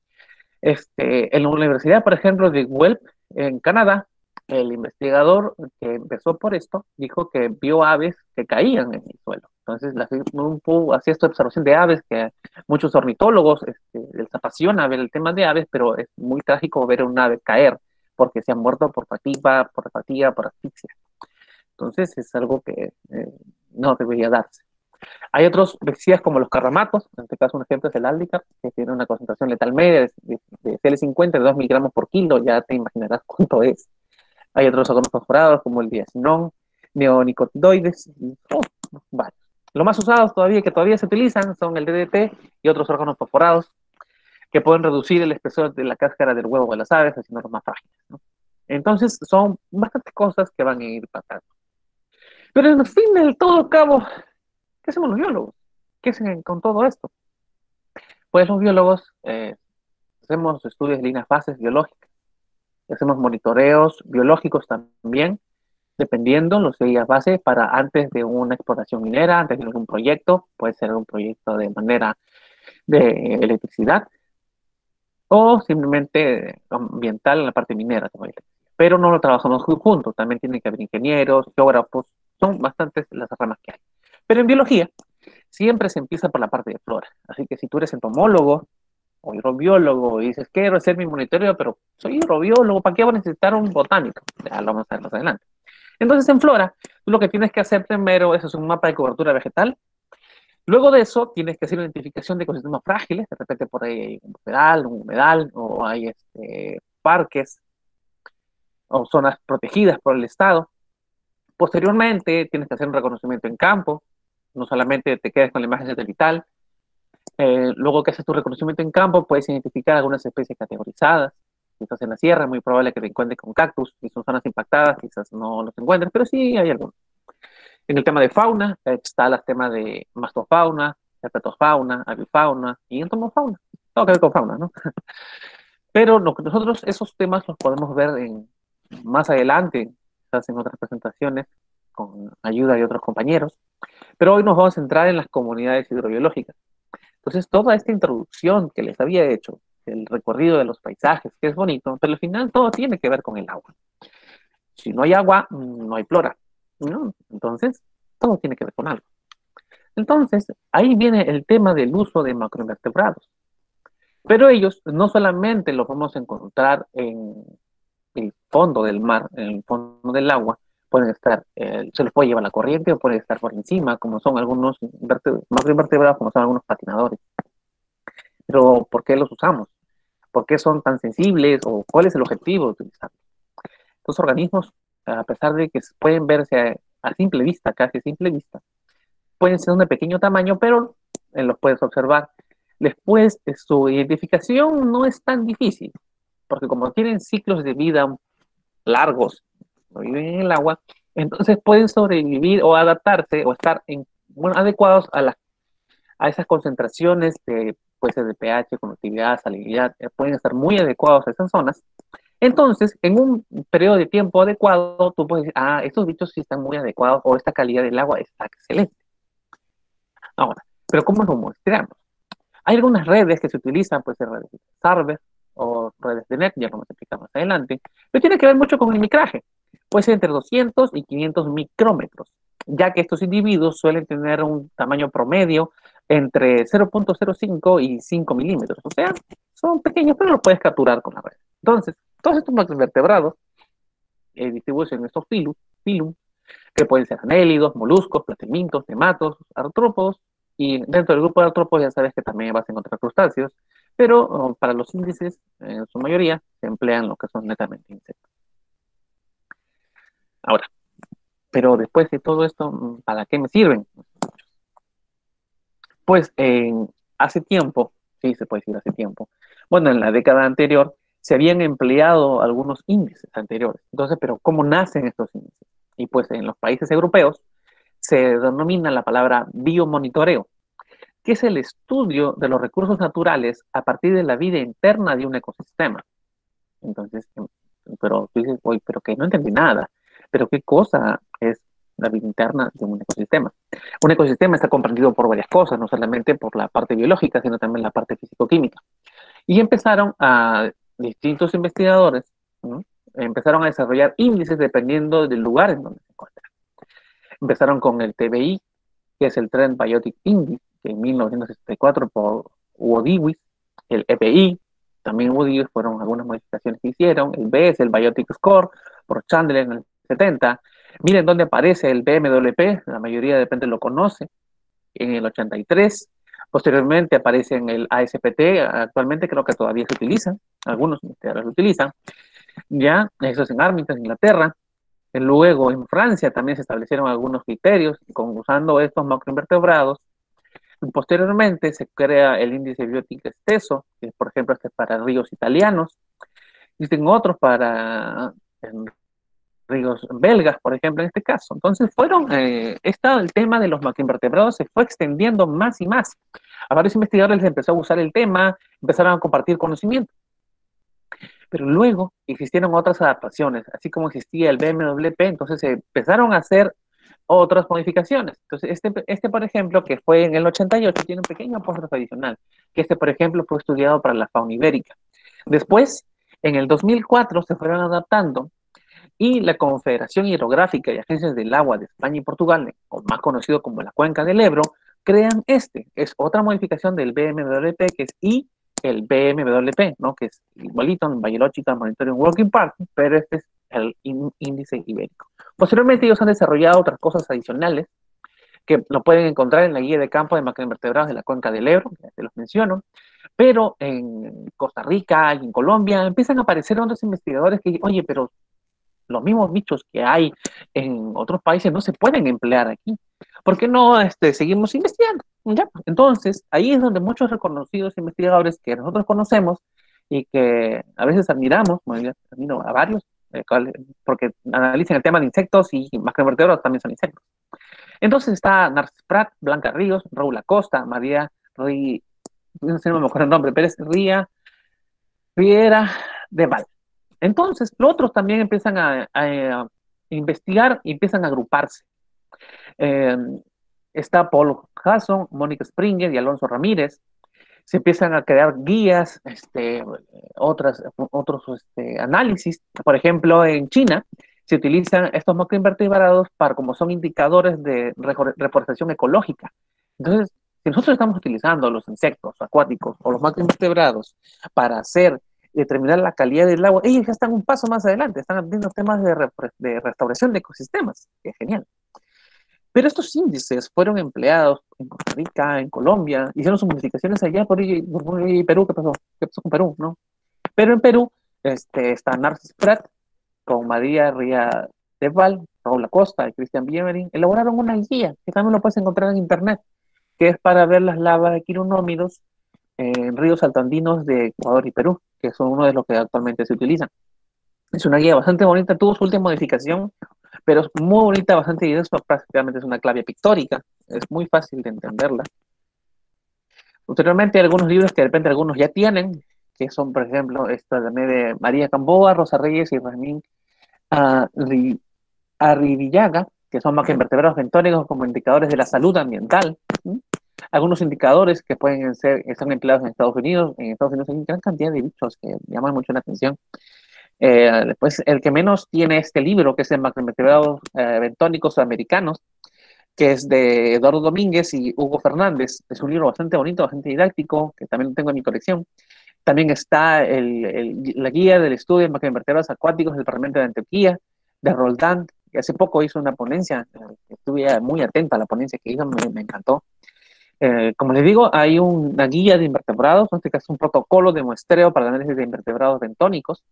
En la Universidad, por ejemplo, de Guelph, en Canadá, el investigador que empezó por esto dijo que vio aves que caían en el suelo. Entonces, hacía esta observación de aves que muchos ornitólogos les apasiona ver el tema de aves, pero es muy trágico ver a un ave caer porque se han muerto por fatiga, por asfixia. Entonces, es algo que no debería darse. Hay otros pesticidas como los carramatos, en este caso un ejemplo es el Aldicar, que tiene una concentración letal media de CL50 de 2 miligramos por kilo, ya te imaginarás cuánto es. Hay otros órganos fosforados como el diacinón, neonicotidoides, varios. Los más usados todavía, que todavía se utilizan, son el DDT y otros órganos fosforados que pueden reducir el espesor de la cáscara del huevo de las aves, haciéndolos más frágiles, ¿no? Entonces, son bastantes cosas que van a ir pasando. Pero en fin, del todo cabo, ¿qué hacemos los biólogos? ¿Qué hacen con todo esto? Pues los biólogos hacemos estudios de líneas bases biológicas, hacemos monitoreos biológicos también, dependiendo los líneas base para antes de una exploración minera, antes de algún proyecto, puede ser un proyecto de manera de electricidad o simplemente ambiental en la parte minera, pero no lo trabajamos juntos, también tienen que haber ingenieros, geógrafos, son bastantes las ramas que hay. Pero en biología siempre se empieza por la parte de flora, así que si tú eres entomólogo o hidrobiólogo y dices, quiero hacer mi monitoreo, pero soy hidrobiólogo, ¿para qué voy a necesitar un botánico? Ya lo vamos a ver más adelante. Entonces, en flora, tú lo que tienes que hacer primero es un mapa de cobertura vegetal. Luego de eso, tienes que hacer una identificación de ecosistemas frágiles. De repente, por ahí hay un humedal, o hay parques o zonas protegidas por el Estado. Posteriormente, tienes que hacer un reconocimiento en campo. No solamente te quedes con la imagen satelital. Luego que haces tu reconocimiento en campo, puedes identificar algunas especies categorizadas. Si estás en la sierra, es muy probable que te encuentres con cactus. Si son zonas impactadas, quizás no los encuentres, pero sí hay algunos. En el tema de fauna, está el tema de mastofauna, herpetofauna, avifauna y entomofauna. Todo que ver con fauna, ¿no? Pero nosotros esos temas los podemos ver más adelante, quizás en otras presentaciones, con ayuda de otros compañeros. Pero hoy nos vamos a centrar en las comunidades hidrobiológicas. Entonces, toda esta introducción que les había hecho, el recorrido de los paisajes, que es bonito, pero al final todo tiene que ver con el agua. Si no hay agua, no hay flora, ¿no? Entonces, todo tiene que ver con algo. Entonces, ahí viene el tema del uso de macroinvertebrados. Pero ellos no solamente los podemos encontrar en el fondo del mar, en el fondo del agua, pueden estar, se los puede llevar la corriente o pueden estar por encima, como son algunos macroinvertebrados, como son algunos patinadores. Pero ¿por qué los usamos? ¿Por qué son tan sensibles? ¿O cuál es el objetivo de utilizarlos? Estos organismos, a pesar de que pueden verse a simple vista, casi a simple vista, pueden ser de pequeño tamaño, pero los puedes observar. Después, su identificación no es tan difícil, porque como tienen ciclos de vida largos, no viven en el agua, entonces pueden sobrevivir o adaptarse o estar bueno, adecuados a esas concentraciones de, puede ser de pH, conductividad, salinidad, pueden estar muy adecuados a esas zonas. Entonces, en un periodo de tiempo adecuado, tú puedes decir, ah, estos bichos sí están muy adecuados o esta calidad del agua está excelente. Ahora, pero ¿cómo lo muestramos? Hay algunas redes que se utilizan, puede ser redes de Sarver o redes de net, ya vamos a explicar más adelante, pero tiene que ver mucho con el micraje. Puede ser entre 200 y 500 micrómetros, ya que estos individuos suelen tener un tamaño promedio entre 0.05 y 5 milímetros. O sea, son pequeños, pero los puedes capturar con la red. Entonces, todos estos macroinvertebrados distribuyen estos filum, que pueden ser anélidos, moluscos, platelmintos, nematos, artrópodos, y dentro del grupo de artrópodos ya sabes que también vas a encontrar crustáceos, pero para los índices, en su mayoría, se emplean lo que son netamente insectos. Ahora, pero después de todo esto, ¿para qué me sirven? Pues hace tiempo, sí se puede decir hace tiempo, bueno, en la década anterior se habían empleado algunos índices anteriores. Entonces, pero ¿cómo nacen estos índices? Y pues en los países europeos se denomina la palabra biomonitoreo, que es el estudio de los recursos naturales a partir de la vida interna de un ecosistema. Entonces, pero tú dices, oye, pero que no entendí nada. Pero ¿qué cosa es la vida interna de un ecosistema? Un ecosistema está comprendido por varias cosas, no solamente por la parte biológica, sino también la parte físico-química. Y empezaron a distintos investigadores, ¿no? Empezaron a desarrollar índices dependiendo del lugar en donde se encuentran. Empezaron con el TBI, que es el Trend Biotic Index, que en 1964 por Hugo Dewis, el EPI, también Hugo Dewis fueron algunas modificaciones que hicieron, el B es el Biotic Score, por Chandler en el 70. Miren dónde aparece el BMWP, la mayoría de repente lo conoce, en el 83. Posteriormente aparece en el ASPT, actualmente creo que todavía se utiliza, algunos investigadores lo utilizan, ya, eso es en Arlington, Inglaterra. Luego en Francia también se establecieron algunos criterios usando estos macroinvertebrados. Posteriormente se crea el índice biótico esteso, que por ejemplo este es para ríos italianos. Existen otros para ríos belgas, por ejemplo, en este caso. Entonces el tema de los macroinvertebrados se fue extendiendo más y más. A varios investigadores les empezó a usar el tema, empezaron a compartir conocimiento. Pero luego existieron otras adaptaciones, así como existía el BMWP, entonces se empezaron a hacer otras modificaciones. Entonces, por ejemplo, que fue en el 88, tiene un pequeño apóstrofe adicional, que por ejemplo, fue estudiado para la fauna ibérica. Después, en el 2004, se fueron adaptando y la Confederación Hidrográfica y Agencias del Agua de España y Portugal, o más conocido como la Cuenca del Ebro, crean es otra modificación del BMWP, que es el BMWP, ¿no? Que es igualito en Biological Monitoring Working Party, pero este es el índice ibérico. Posteriormente ellos han desarrollado otras cosas adicionales que lo pueden encontrar en la guía de campo de macroinvertebrados de la Cuenca del Ebro, que ya se los menciono, pero en Costa Rica y en Colombia empiezan a aparecer otros investigadores que, oye, pero los mismos bichos que hay en otros países no se pueden emplear aquí. ¿Por qué no seguimos investigando? ¿Ya? Entonces, ahí es donde muchos reconocidos investigadores que nosotros conocemos y que a veces admiramos, bueno, yo admiro a varios, porque analizan el tema de insectos y macroinvertebrados también son insectos. Entonces está Narcis Prat, Blanca Ríos, Raúl Acosta, María no sé, no me acuerdo el nombre, pero es Riera de Val. Entonces, los otros también empiezan a investigar y empiezan a agruparse. Eh, Está Paul Hasson, Mónica Springer y Alonso Ramírez. Se empiezan a crear guías, otros análisis. Por ejemplo, en China se utilizan estos macroinvertebrados como son indicadores de reforestación ecológica. Entonces, Si nosotros estamos utilizando los insectos acuáticos o los macroinvertebrados para determinar la calidad del agua, ellos ya están un paso más adelante, están viendo temas de restauración de ecosistemas, que es genial. Pero estos índices fueron empleados en Costa Rica, en Colombia, hicieron sus modificaciones allá por Perú. ¿Qué pasó con Perú? ¿No? Pero en Perú está Narcis Prat con María Ría de Val, Raúl Acosta y Cristian Biemerin, elaboraron una guía que también lo puedes encontrar en internet, que es para ver las lavas de quironómidos en ríos altoandinos de Ecuador y Perú, que son uno de los que actualmente se utilizan. Es una guía bastante bonita, tuvo su última modificación, pero es muy bonita, bastante diversa, prácticamente es una clave pictórica, es muy fácil de entenderla. Posteriormente hay algunos libros que de repente algunos ya tienen, que son, por ejemplo, esta de María Camboa, Rosa Reyes y Ramín Arribillaga, que son macroinvertebrados bentónicos como indicadores de la salud ambiental. ¿Sí? Algunos indicadores que pueden ser, están empleados en Estados Unidos. En Estados Unidos hay una gran cantidad de bichos que llaman mucho la atención. Después, el que menos tiene este libro, que es el Macroinvertebrados Bentónicos Sudamericanos, que es de Eduardo Domínguez y Hugo Fernández. Es un libro bastante bonito, bastante didáctico, que también lo tengo en mi colección. También está la guía del estudio de macroinvertebrados acuáticos del Parlamento de Antioquia, de Roldán, que hace poco hizo una ponencia. Estuve muy atenta a la ponencia que hizo, me encantó. Como les digo, hay una guía de invertebrados, en este caso un protocolo de muestreo para el análisis de invertebrados bentónicos.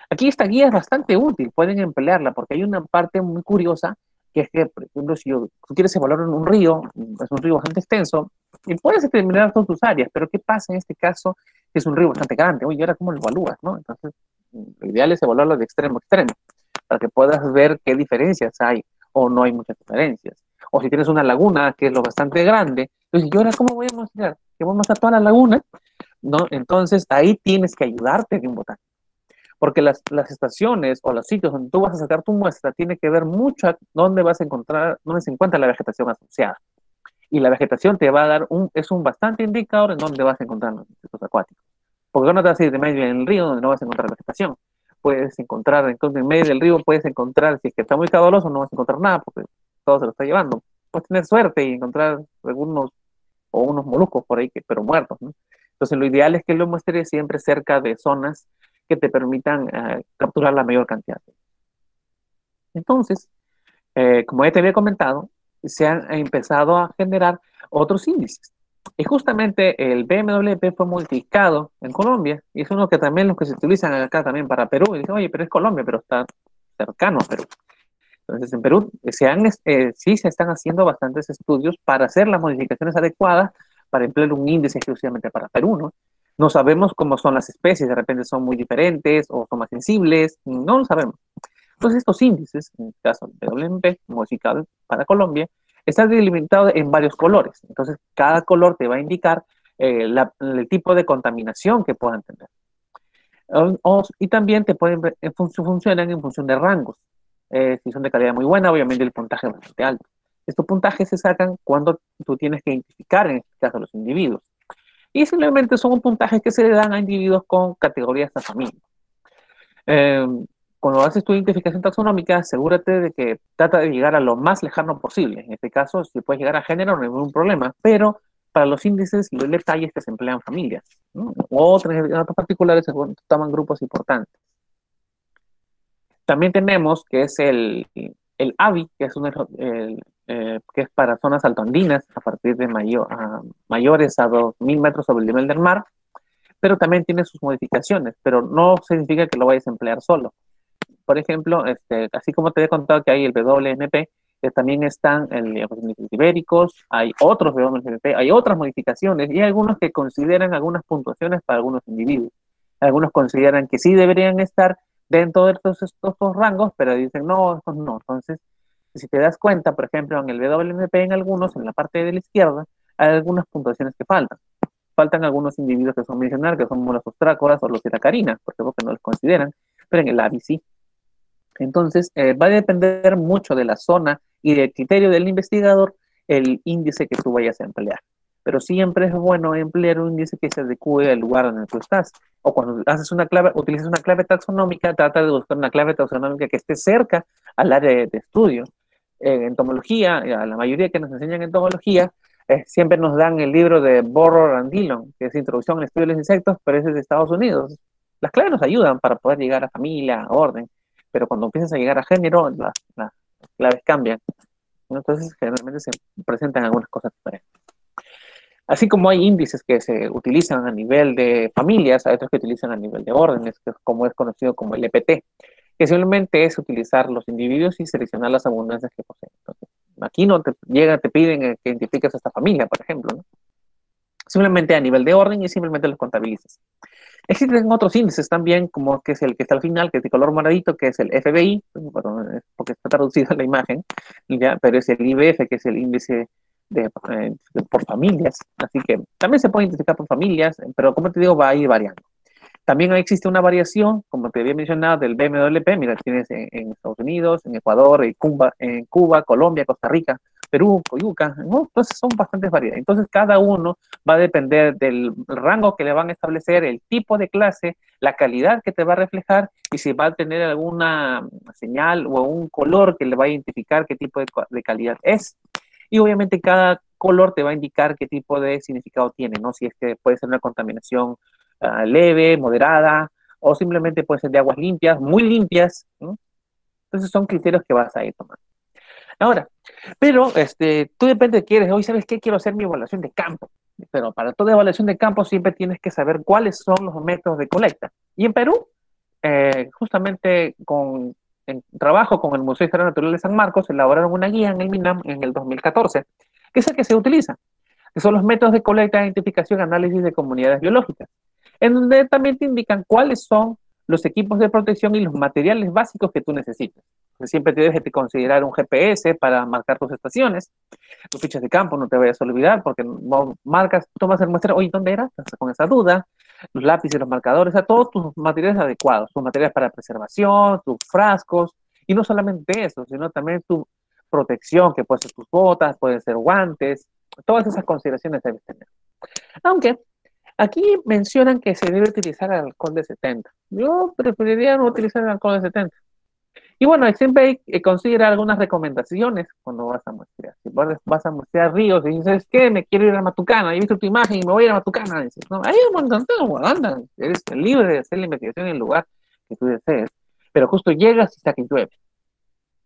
Aquí esta guía es bastante útil, pueden emplearla porque hay una parte muy curiosa, que es que, por ejemplo, si tú quieres evaluar un río, es un río bastante extenso, y puedes determinar todas tus áreas, pero ¿qué pasa en este caso? Que es un río bastante grande, oye, ¿y ahora cómo lo evalúas? ¿No? Entonces, lo ideal es evaluarlo de extremo a extremo, para que puedas ver qué diferencias hay, o no hay muchas diferencias. O si tienes una laguna, que es lo bastante grande, entonces, ¿y ahora cómo voy a mostrar? ¿Que voy a mostrar toda la laguna? ¿No? Entonces, ahí tienes que ayudarte de un botánico. Porque las estaciones o los sitios donde tú vas a sacar tu muestra tiene que ver mucho dónde vas a encontrar, dónde se encuentra la vegetación asociada. Y la vegetación te va a dar es un bastante indicador en dónde vas a encontrar los insectos acuáticos. Porque no te vas a ir de medio en el río donde no vas a encontrar vegetación. Puedes encontrar, entonces en medio del río puedes encontrar, si es que está muy caudaloso, no vas a encontrar nada porque todo se lo está llevando. Puedes tener suerte y encontrar algunos o unos moluscos por ahí, pero muertos, ¿no? Entonces lo ideal es que lo muestres siempre cerca de zonas que te permitan capturar la mayor cantidad. Entonces, como ya te había comentado, se han empezado a generar otros índices. Y justamente el BMWP fue modificado en Colombia, y es uno que también los que se utilizan acá también para Perú. Y dicen, oye, pero es Colombia, pero está cercano a Perú. Entonces, en Perú sí se están haciendo bastantes estudios para hacer las modificaciones adecuadas para emplear un índice exclusivamente para Perú, ¿no? No sabemos cómo son las especies, de repente son muy diferentes o son más sensibles, no lo sabemos. Entonces, estos índices, en el caso del WMP, modificado para Colombia, están delimitados en varios colores. Entonces, cada color te va a indicar el tipo de contaminación que puedan tener. Y también funcionan en función de rangos. Si son de calidad muy buena, obviamente el puntaje es bastante alto. Estos puntajes se sacan cuando tú tienes que identificar, en este caso, a los individuos. Y simplemente son puntajes que se le dan a individuos con categorías taxonómicas. Cuando haces tu identificación taxonómica, asegúrate de que trata de llegar a lo más lejano posible. En este caso, si puedes llegar a género, no hay ningún problema. Pero para los índices y los detalles que se emplean familias, ¿no? Otros particulares se toman grupos importantes. También tenemos que es el AVI, que es, que es para zonas altoandinas a partir de mayores a 2.000 metros sobre el nivel del mar, pero también tiene sus modificaciones, pero no significa que lo vayas a emplear solo. Por ejemplo, así como te he contado que hay el WMP, también están los índices ibéricos, hay otros WMP, hay otras modificaciones y hay algunos que consideran algunas puntuaciones para algunos individuos. Algunos consideran que sí deberían estar dentro de estos rangos, pero dicen no, estos no. Entonces, si te das cuenta, por ejemplo, en el WMP, en algunos, en la parte de la izquierda, hay algunas puntuaciones que faltan. Faltan algunos individuos que son mencionados, que son los ostrácoras o los itacarinas, porque no los consideran, pero en el AVI sí. Entonces, va a depender mucho de la zona y del criterio del investigador el índice que tú vayas a emplear. Pero siempre es bueno emplear un índice que se adecue al lugar donde tú estás. O cuando haces utilizas una clave taxonómica, trata de buscar una clave taxonómica que esté cerca al área de estudio. En entomología, a la mayoría que nos enseñan entomología, siempre nos dan el libro de Borrow and Dillon, que es Introducción al Estudio de los Insectos, pero ese es de Estados Unidos. Las claves nos ayudan para poder llegar a familia, a orden, pero cuando empiezas a llegar a género, las claves cambian, ¿no? Entonces, generalmente se presentan algunas cosas diferentes. Así como hay índices que se utilizan a nivel de familias, hay otros que utilizan a nivel de órdenes, que es como es conocido como el EPT, que simplemente es utilizar los individuos y seleccionar las abundancias que poseen. Entonces, aquí no te llegan, te piden que identifiques a esta familia, por ejemplo, ¿no? Simplemente a nivel de orden y simplemente los contabilizas. Existen otros índices también, como que es el que está al final, que es de color moradito, que es el FBI, porque está traducido en la imagen, ¿ya? Pero es el IBF, que es el índice por familias. Así que también se puede identificar por familias, pero como te digo, va a ir variando. También existe una variación, como te había mencionado, del BMWP. Mira, tienes en Estados Unidos, en Ecuador, en Cuba, Colombia, Costa Rica, Perú, Coyuca, ¿no? Entonces son bastantes variedades. Entonces cada uno va a depender del rango que le van a establecer, el tipo de clase, la calidad que te va a reflejar y si va a tener alguna señal o un color que le va a identificar qué tipo de calidad es. Y obviamente cada color te va a indicar qué tipo de significado tiene, ¿no? Si es que puede ser una contaminación leve, moderada, o simplemente puede ser de aguas limpias, muy limpias, ¿no? Entonces son criterios que vas a ir tomando. Ahora, pero tú depende de qué quieres. Hoy, ¿sabes qué? Quiero hacer mi evaluación de campo. Pero para toda evaluación de campo siempre tienes que saber cuáles son los métodos de colecta. Y en Perú, justamente en trabajo con el Museo de Historia Natural de San Marcos, elaboraron una guía en el MINAM en el 2014, que es el que se utiliza, que son los métodos de colecta, identificación y análisis de comunidades biológicas, en donde también te indican cuáles son los equipos de protección y los materiales básicos que tú necesitas. Siempre te debes de considerar un GPS para marcar tus estaciones, tus fichas de campo, no te vayas a olvidar, porque no marcas, tomas el muestreo, oye, ¿dónde era? Estás con esa duda, los lápices, los marcadores, a todos tus materiales adecuados, tus materiales para preservación, tus frascos, y no solamente eso, sino también tu protección, que pueden ser tus botas, pueden ser guantes, todas esas consideraciones debes tener. Aunque aquí mencionan que se debe utilizar alcohol de 70. Yo preferiría no utilizar el alcohol de 70. Y bueno, siempre hay que considerar algunas recomendaciones cuando vas a muestrear. Si vas a muestrear ríos y dices, ¿qué? Me quiero ir a Matucana, he visto tu imagen y me voy a ir a Matucana. Dices, no, hay un montón de anda, eres libre de hacer la investigación en el lugar que tú desees. Pero justo llegas y está que llueve.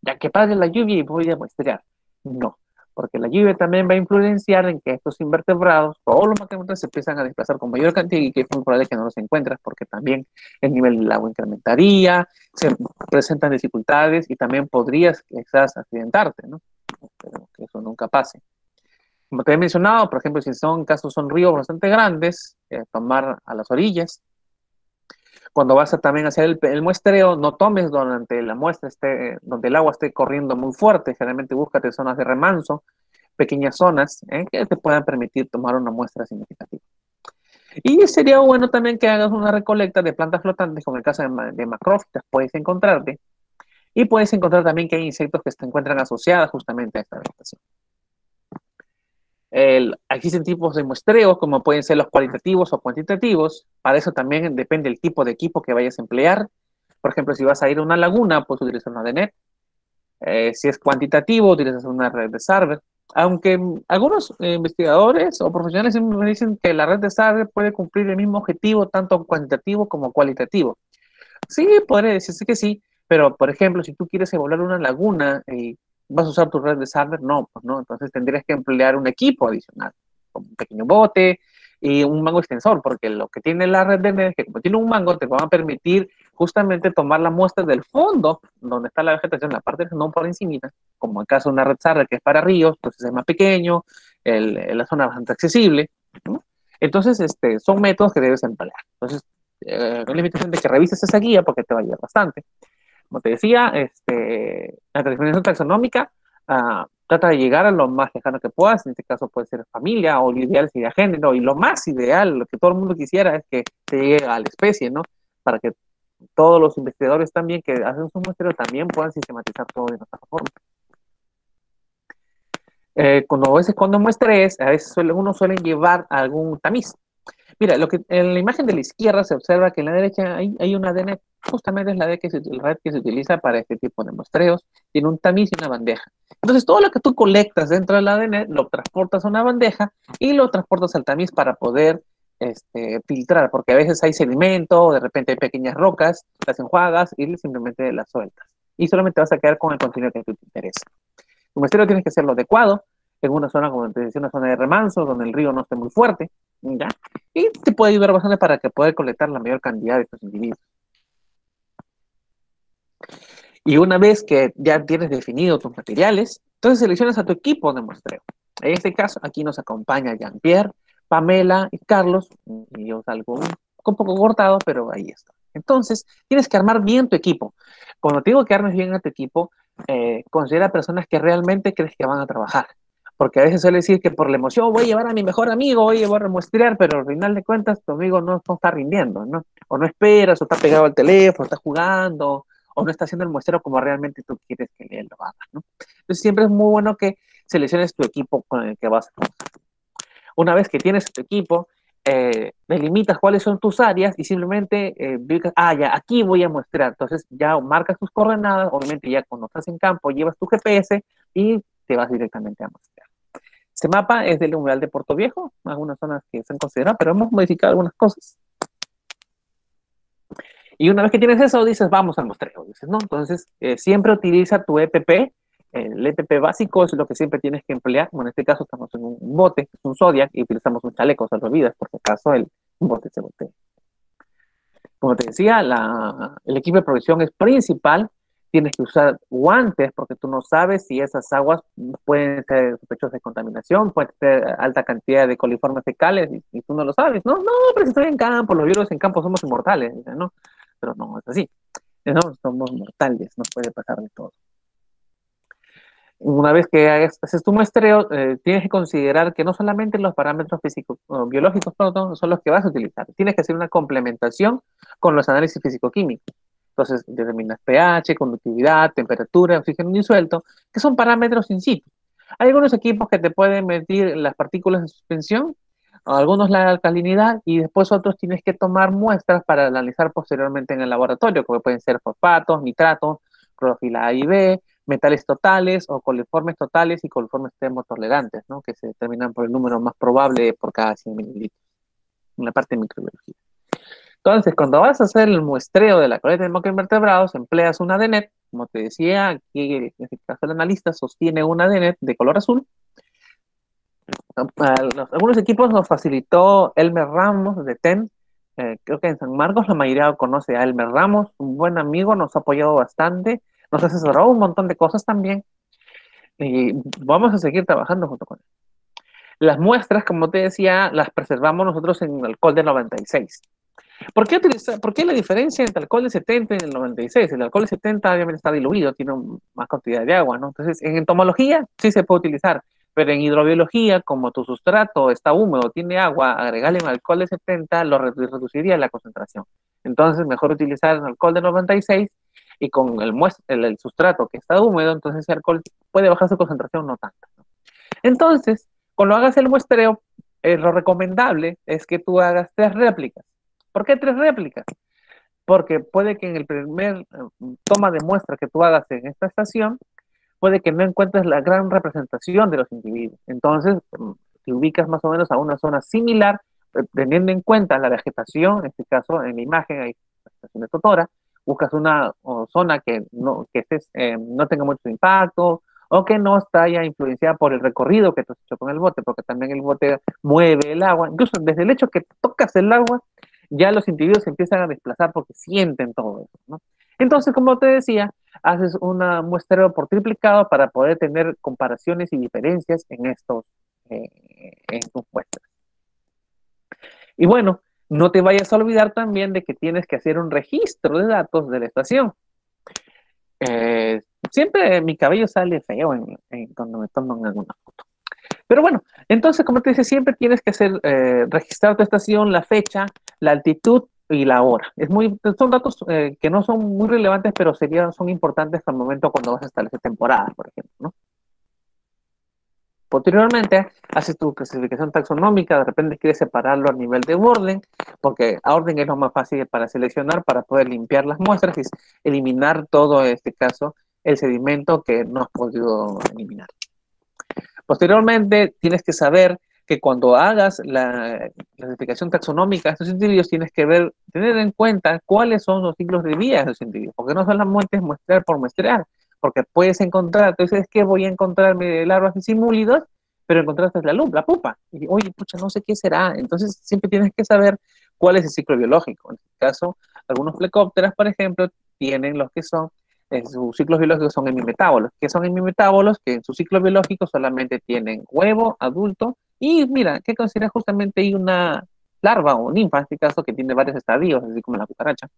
Ya que pare la lluvia y voy a muestrear. No, porque la lluvia también va a influenciar en que estos invertebrados, todos los macroinvertebrados se empiezan a desplazar con mayor cantidad y que es muy probable que no los encuentres porque también el nivel del agua incrementaría, se presentan dificultades y también podrías quizás accidentarte, ¿no? Pero que eso nunca pase. Como te he mencionado, por ejemplo, si son ríos bastante grandes, tomar a las orillas. Cuando vas a también hacer el muestreo, no tomes durante la muestra donde el agua esté corriendo muy fuerte. Generalmente búscate zonas de remanso, pequeñas zonas que te puedan permitir tomar una muestra significativa. Y sería bueno también que hagas una recolecta de plantas flotantes, como el caso de macrófitas, puedes encontrarte. Y puedes encontrar también que hay insectos que se encuentran asociados justamente a esta vegetación. Existen tipos de muestreos, como pueden ser los cualitativos o cuantitativos. Para eso también depende el tipo de equipo que vayas a emplear. Por ejemplo, si vas a ir a una laguna, puedes utilizar una de net. Si es cuantitativo, utilizas una red de Sarver. Aunque algunos investigadores o profesionales me dicen que la red de Sarver puede cumplir el mismo objetivo, tanto cuantitativo como cualitativo. Sí, podría decirse que sí, pero por ejemplo, si tú quieres evaluar una laguna y vas a usar tu red de Sarver, no, pues no, entonces tendrías que emplear un equipo adicional, como un pequeño bote y un mango extensor, porque lo que tiene la red de net es que como tiene un mango, te va a permitir justamente tomar la muestra del fondo, donde está la vegetación, la parte no por encima, como en el caso de una red Sarver que es para ríos, entonces es más pequeño, la zona bastante accesible, ¿no? Entonces, son métodos que debes emplear. Entonces, no es limitación de que revises esa guía porque te va a ayudar bastante. Como te decía, la clasificación taxonómica trata de llegar a lo más lejano que puedas. En este caso puede ser familia o lo ideal sería género. Y lo más ideal, lo que todo el mundo quisiera es que te llegue a la especie, ¿no? Para que todos los investigadores también que hacen su muestreo también puedan sistematizar todo de otra forma. Cuando muestres, a veces uno suele llevar algún tamiz. Mira, en la imagen de la izquierda se observa que en la derecha hay una DNet. justamente es la red que se utiliza para este tipo de muestreos. Tiene un tamiz y una bandeja. Entonces, todo lo que tú colectas dentro de la ADN lo transportas a una bandeja y lo transportas al tamiz para poder filtrar, porque a veces hay sedimento, o de repente hay pequeñas rocas, las enjuagas y simplemente las sueltas. Y solamente vas a quedar con el contenido que a ti te interesa. Tu muestreo tienes que hacerlo adecuado, en una zona, como te decía, una zona de remanso, donde el río no esté muy fuerte, ¿ya? Y te puede ayudar bastante para que puedas colectar la mayor cantidad de estos individuos. Y una vez que ya tienes definido tus materiales, entonces seleccionas a tu equipo de muestreo. En este caso, aquí nos acompaña Jean-Pierre, Pamela y Carlos. Y yo salgo un poco cortado, pero ahí está. Entonces, tienes que armar bien tu equipo. Cuando te digo que armes bien a tu equipo, considera personas que realmente crees que van a trabajar. Porque a veces suele decir que por la emoción voy a llevar a mi mejor amigo, voy a llevar a muestrear, pero al final de cuentas tu amigo no está rindiendo, ¿no? O no esperas, o está pegado al teléfono, está jugando, o no está haciendo el muestreo como realmente tú quieres que él lo haga, ¿no? Entonces siempre es muy bueno que selecciones tu equipo con el que vas a trabajar. Una vez que tienes tu equipo, delimitas cuáles son tus áreas y simplemente digas, ya, aquí voy a muestrear. Entonces ya marcas tus coordenadas, obviamente ya cuando estás en campo llevas tu GPS y te vas directamente a muestrear. Este mapa es del humedal de Puerto Viejo, algunas zonas que se han considerado, pero hemos modificado algunas cosas. Y una vez que tienes eso, dices, vamos al muestreo. Dices, ¿no? Entonces, siempre utiliza tu EPP. El EPP básico es lo que siempre tienes que emplear. Bueno, en este caso estamos en un bote, es un Zodiac, y utilizamos un chaleco salvavidas, por si acaso el bote se bote. Como te decía, el equipo de provisión es principal. Tienes que usar guantes porque tú no sabes si esas aguas pueden ser sospechosas de contaminación, pueden tener alta cantidad de coliformes fecales y tú no lo sabes. No, no, pero si estoy en campo, los biólogos en campo somos inmortales, ¿no? Pero no es así. No, somos mortales, nos puede pasar de todo. Una vez que haces tu muestreo, tienes que considerar que no solamente los parámetros físicos biológicos son los que vas a utilizar, tienes que hacer una complementación con los análisis físico-químicos. Entonces, determinas pH, conductividad, temperatura, oxígeno disuelto, que son parámetros in situ. Hay algunos equipos que te pueden medir las partículas de suspensión, algunos la alcalinidad, y después otros tienes que tomar muestras para analizar posteriormente en el laboratorio, como pueden ser fosfatos, nitratos, clorofila A y B, metales totales o coliformes totales y coliformes termotolerantes, ¿no? Que se determinan por el número más probable por cada 100 mililitros, en la parte de microbiología. Entonces, cuando vas a hacer el muestreo de la coleta de macroinvertebrados, empleas una ADNET, como te decía, aquí en este caso el analista sostiene una ADNET de color azul. Algunos equipos nos facilitó Elmer Ramos de TEN, creo que en San Marcos la mayoría conoce a Elmer Ramos, un buen amigo, nos ha apoyado bastante, nos asesoró un montón de cosas también, y vamos a seguir trabajando junto con él. Las muestras, como te decía, las preservamos nosotros en alcohol de 96. ¿Por qué la diferencia entre el alcohol de 70 y el 96? El alcohol de 70 obviamente está diluido, tiene más cantidad de agua, ¿no? Entonces, en entomología sí se puede utilizar, pero en hidrobiología, como tu sustrato está húmedo, tiene agua, agregarle un alcohol de 70 lo reduciría la concentración. Entonces, mejor utilizar el alcohol de 96 y con el sustrato que está húmedo, entonces ese alcohol puede bajar su concentración no tanto, ¿no? Entonces, cuando hagas el muestreo, lo recomendable es que tú hagas 3 réplicas. ¿Por qué 3 réplicas? Porque puede que en el primer toma de muestra que tú hagas en esta estación, puede que no encuentres la gran representación de los individuos. Entonces, te ubicas más o menos a una zona similar, teniendo en cuenta la vegetación, en este caso, en la imagen hay la estación de Totora, buscas una zona no tenga mucho impacto, o que no está ya influenciada por el recorrido que tú has hecho con el bote, porque también el bote mueve el agua. Incluso desde el hecho que tocas el agua, ya los individuos se empiezan a desplazar porque sienten todo eso, ¿no? Entonces, como te decía, haces una muestreo por triplicado para poder tener comparaciones y diferencias en tus muestras. Y bueno, no te vayas a olvidar también de que tienes que hacer un registro de datos de la estación. Siempre mi cabello sale feo cuando me toman alguna foto. Pero bueno, entonces, como te dice, siempre tienes que registrar tu estación, la fecha, la altitud y la hora. Son datos que no son muy relevantes, pero son importantes al momento cuando vas a establecer temporadas, por ejemplo, ¿no? posteriormente haces tu clasificación taxonómica, de repente quieres separarlo a nivel de orden, porque a orden es lo más fácil para seleccionar, para poder limpiar las muestras y eliminar todo, en este caso, el sedimento que no has podido eliminar. Posteriormente, tienes que saber que cuando hagas la clasificación taxonómica de estos individuos, tienes que tener en cuenta cuáles son los ciclos de vida de esos individuos, porque no solamente es muestrear por muestrear, porque puedes encontrar, entonces, ¿qué voy a encontrarme larvas de simúlidos? Pero encontraste la pupa, y oye, pucha, no sé qué será, entonces siempre tienes que saber cuál es el ciclo biológico. En este caso, algunos plecópteras, por ejemplo, tienen los que son sus ciclos biológicos son hemimetábolos. ¿Qué son hemimetábolos? Que en su ciclo biológico solamente tienen huevo, adulto, y mira, ¿qué considera justamente ahí una larva o ninfa, en este caso, que tiene varios estadios, así como la cucaracha?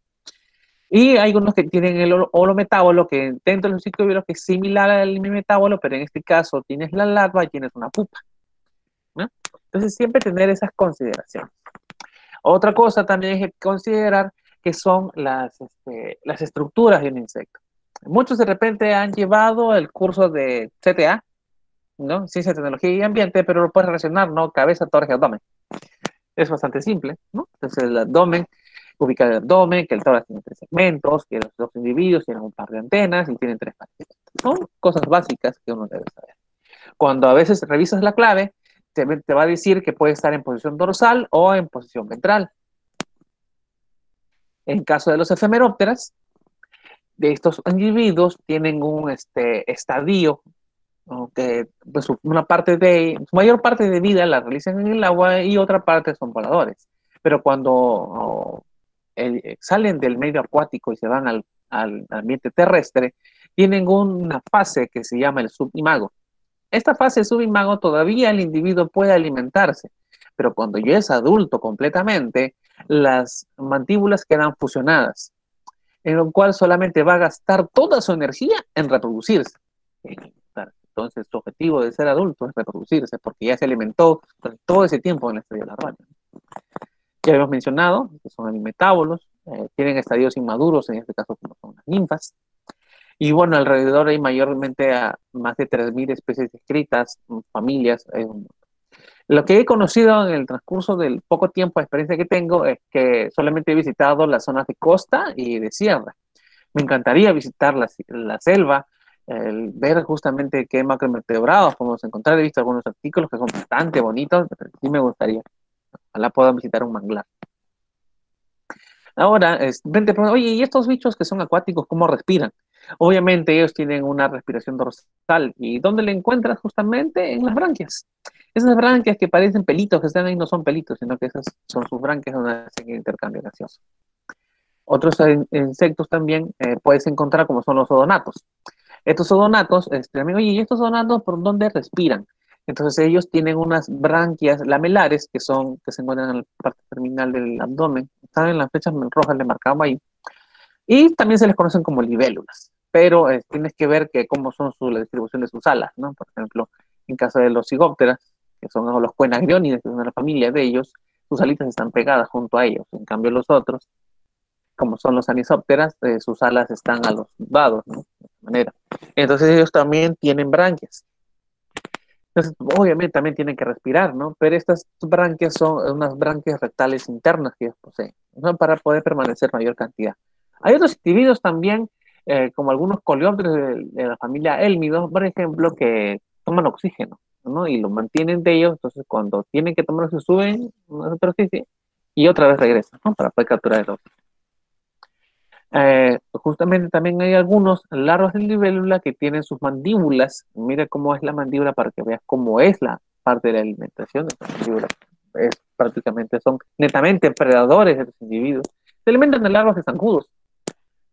Y hay unos que tienen el holometábolo, que dentro del ciclo biológico es similar al hemimetábolo, pero en este caso tienes la larva y tienes una pupa, ¿no? Entonces, siempre tener esas consideraciones. Otra cosa también es considerar que son las estructuras de un insecto. Muchos de repente han llevado el curso de CTA, ¿no? Ciencia, Tecnología y Ambiente, pero lo puedes relacionar, ¿no? Cabeza, tórax y abdomen. Es bastante simple, ¿no? Entonces el abdomen, ubica el abdomen, que el tórax tiene 3 segmentos, que los 2 individuos tienen un par de antenas y tienen 3 patas. Son cosas básicas que uno debe saber. Cuando a veces revisas la clave, te va a decir que puede estar en posición dorsal o en posición ventral. En caso de los efemerópteras, de estos individuos tienen un estadio, ¿no? Que pues, su mayor parte de vida la realizan en el agua y otra parte son voladores. Pero cuando salen del medio acuático y se van al ambiente terrestre, tienen una fase que se llama el subimago. Esta fase subimago todavía el individuo puede alimentarse, pero cuando ya es adulto completamente, las mandíbulas quedan fusionadas, en lo cual solamente va a gastar toda su energía en reproducirse. Entonces, su objetivo de ser adulto es reproducirse, porque ya se alimentó todo ese tiempo en el estadio larval. Ya hemos mencionado que son hemimetábolos, tienen estadios inmaduros, en este caso como son las ninfas. Y bueno, alrededor hay mayormente a más de 3.000 especies descritas, familias. Lo que he conocido en el transcurso del poco tiempo de experiencia que tengo es que solamente he visitado las zonas de costa y de sierra. Me encantaría visitar la selva, ver justamente qué macroinvertebrados podemos encontrar. He visto algunos artículos que son bastante bonitos, pero sí me gustaría. Ojalá puedan visitar un manglar. Ahora, te preguntan, oye, ¿y estos bichos que son acuáticos, cómo respiran? Obviamente ellos tienen una respiración dorsal. ¿Y dónde le encuentras? Justamente en las branquias. Esas branquias que parecen pelitos que están ahí no son pelitos, sino que esas son sus branquias donde hacen intercambio gaseoso. Otros insectos también puedes encontrar como son los odonatos. Estos odonatos, oye, ¿y estos odonatos por dónde respiran? Entonces ellos tienen unas branquias lamelares que se encuentran en la parte terminal del abdomen. Están en las flechas rojas, le marcamos ahí. Y también se les conocen como libélulas. Pero tienes que ver cómo son la distribución de sus alas, ¿no? Por ejemplo, en caso de los cigópteras, que son los cuenagriónides, que son la familia de ellos, sus alitas están pegadas junto a ellos. En cambio, los otros, como son los anisópteras, sus alas están a los lados, ¿no? De esta manera. Entonces ellos también tienen branquias. Entonces, obviamente también tienen que respirar, ¿no? Pero estas branquias son unas branquias rectales internas que ellos poseen, ¿no? Para poder permanecer mayor cantidad. Hay otros individuos también, como algunos coleópteros de la familia Élmidos, por ejemplo, que toman oxígeno, ¿no? Y lo mantienen de ellos, entonces cuando tienen que tomarlo se suben a la superficie y otra vez regresan, ¿no? Para poder capturar el oxígeno. Justamente también hay algunos larvas de libélula que tienen sus mandíbulas. Mira cómo es la mandíbula para que veas cómo es la parte de la alimentación de las mandíbulas. Prácticamente son netamente predadores de los individuos. Se alimentan de larvas de zancudos,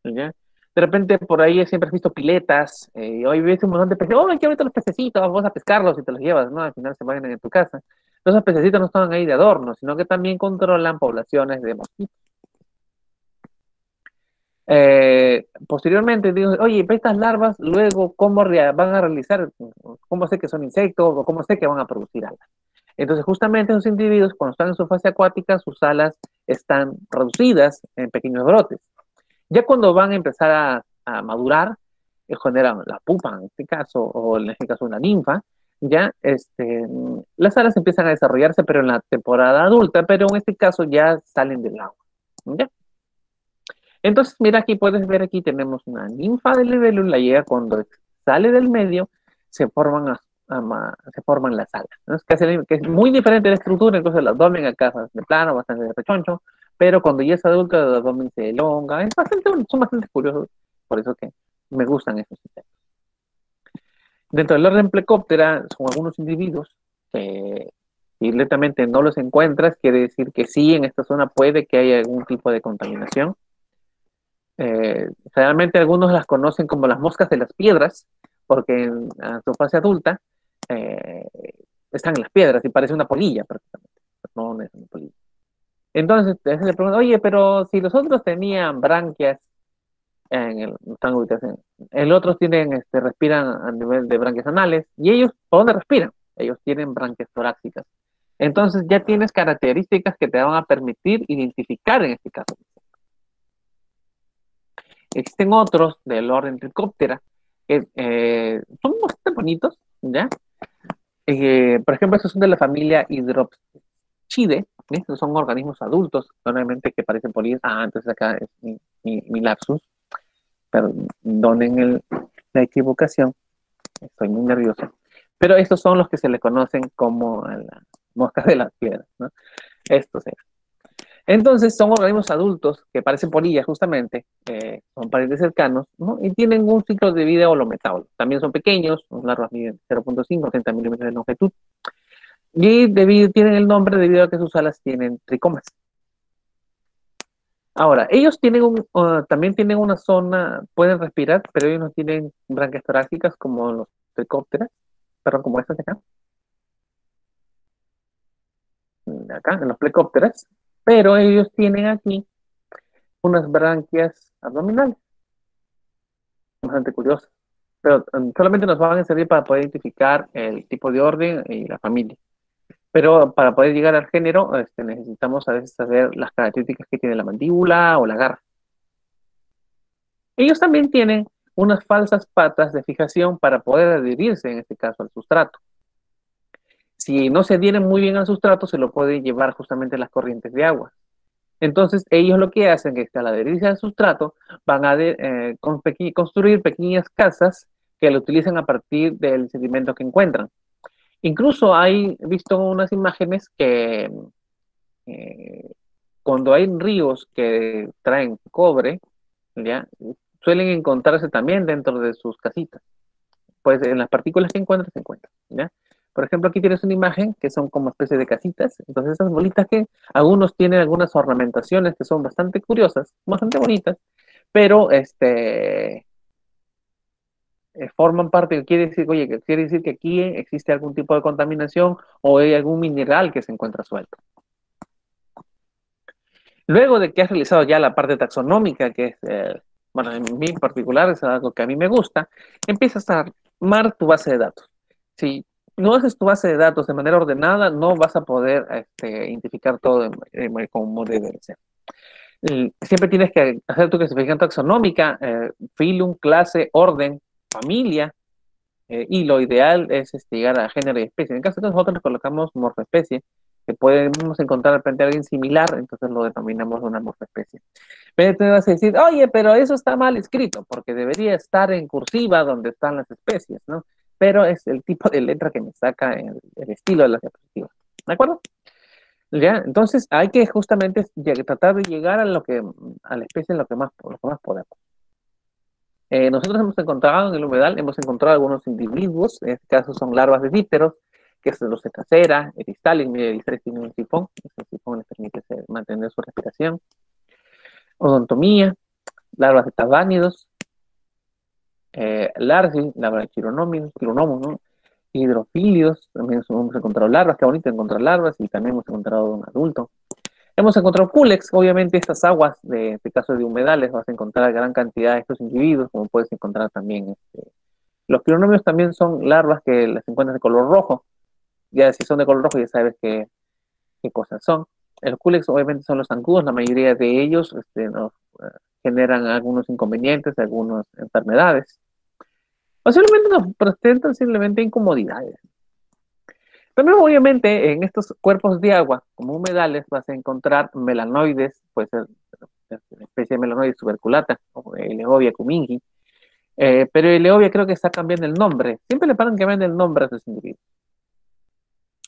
¿ya? De repente por ahí siempre has visto piletas, hoy ves un montón de peces, oh, aquí ahorita los pececitos, vamos a pescarlos y te los llevas, ¿no? Al final se van en tu casa. Esos pececitos no están ahí de adorno, sino que también controlan poblaciones de mosquitos. Posteriormente digo, oye, estas larvas luego cómo van a realizar, cómo sé que son insectos o cómo sé que van a producir alas. Entonces justamente esos individuos cuando están en su fase acuática sus alas están reducidas en pequeños brotes. Ya cuando van a empezar a madurar, generan la pupa en este caso, o en este caso una ninfa, ya las alas empiezan a desarrollarse, pero en la temporada adulta, pero en este caso ya salen del agua. ¿Ya? Entonces, mira, aquí puedes ver, aquí tenemos una ninfa de libélula y ella cuando sale del medio se forman, se forman las alas, ¿no? Que es muy diferente de estructura, entonces el abdomen acá es de plano, bastante de rechoncho, pero cuando ya es adulto el abdomen se elonga, son bastante curiosos, por eso que me gustan esos sistemas. Dentro del orden Plecoptera son algunos individuos que si directamente no los encuentras, quiere decir que sí, en esta zona puede que haya algún tipo de contaminación. Realmente algunos las conocen como las moscas de las piedras, porque en su fase adulta eh, están en las piedras y parece una polilla prácticamente. No, no es una polilla. Entonces, a veces le preguntan, oye, pero si los otros tenían branquias están ubicados el otros tienen, respiran a nivel de branquias anales, y ellos, ¿por dónde respiran? Ellos tienen branquias torácicas. Entonces ya tienes características que te van a permitir identificar en este caso. Existen otros del orden Trichoptera que son bastante bonitos, ¿ya? Por ejemplo, estos son de la familia Hydropschidae, estos son organismos adultos, normalmente que parecen polillas. Entonces acá es mi lapsus, perdonen la equivocación, estoy muy nervioso. Pero estos son los que se le conocen como las moscas de las piedras, ¿no? Estos es. Entonces son organismos adultos que parecen polillas justamente, son parientes cercanos, ¿no? Y tienen un ciclo de vida holometabolo. También son pequeños, sus larvas miden 0.5 a 30 milímetros de longitud. Y tienen el nombre debido a que sus alas tienen tricomas. Ahora, ellos también tienen una zona, pueden respirar, pero ellos no tienen branquias torácicas como los tricópteras, perdón, como estas de acá, en los plecópteras, pero ellos tienen aquí unas branquias abdominales, bastante curiosas, pero solamente nos van a servir para poder identificar el tipo de orden y la familia. Pero para poder llegar al género, necesitamos a veces saber las características que tiene la mandíbula o la garra. Ellos también tienen unas falsas patas de fijación para poder adherirse, en este caso, al sustrato. Si no se adhieren muy bien al sustrato, se lo pueden llevar justamente las corrientes de agua. Entonces, ellos lo que hacen es que al adherirse al sustrato, van a construir pequeñas casas que lo utilizan a partir del sedimento que encuentran. Incluso he visto unas imágenes que eh, cuando hay ríos que traen cobre, ¿ya? Suelen encontrarse también dentro de sus casitas. Pues en las partículas que encuentran, se encuentran, ¿ya? Por ejemplo, aquí tienes una imagen que son como especie de casitas. Entonces, esas bolitas que algunos tienen algunas ornamentaciones que son bastante curiosas, bastante bonitas, pero forman parte, quiere decir, oye, que quiere decir que aquí existe algún tipo de contaminación o hay algún mineral que se encuentra suelto. Luego de que has realizado ya la parte taxonómica, que es, bueno, en mi particular es algo que a mí me gusta, empiezas a armar tu base de datos. Si no haces tu base de datos de manera ordenada, no vas a poder identificar todo como debe ser. Siempre tienes que hacer tu clasificación taxonómica, filum, clase, orden, familia, y lo ideal es llegar a género y especie. En el caso de nosotros le colocamos morfoespecie, que podemos encontrar de repente a alguien similar, entonces lo denominamos una morfoespecie. Pero te vas a decir, oye, pero eso está mal escrito, porque debería estar en cursiva donde están las especies, ¿no? Pero es el tipo de letra que me saca el estilo de las diapositivas. ¿De acuerdo? ¿Ya? Entonces hay que justamente tratar de llegar a a la especie en lo que más podemos. Nosotros hemos encontrado en el humedal, hemos encontrado algunos individuos, en este caso son larvas de dípteros, que es los cetacera, eristales, mira, eristales tiene un sifón, ese sifón les permite mantener su respiración, odontomía, larvas de tabánidos, largi, larvas de chironomos, ¿no? Hidrofilios, también hemos encontrado larvas, qué bonito encontrar larvas, y también hemos encontrado un adulto. Hemos encontrado culex, obviamente estas aguas, de este caso de humedales, vas a encontrar gran cantidad de estos individuos, como puedes encontrar también los quironomios también son larvas que las encuentras de color rojo. Ya si son de color rojo ya sabes qué cosas son. El culex obviamente son los zancudos, la mayoría de ellos nos generan algunos inconvenientes, algunas enfermedades. Posiblemente nos presentan simplemente incomodidades. También obviamente en estos cuerpos de agua, como humedales, vas a encontrar melanoides, puede ser una especie de melanoides tuberculata, o Eleovia cumingi, pero Eleovia creo que está cambiando el nombre. Siempre le paran cambiando el nombre a sus individuos.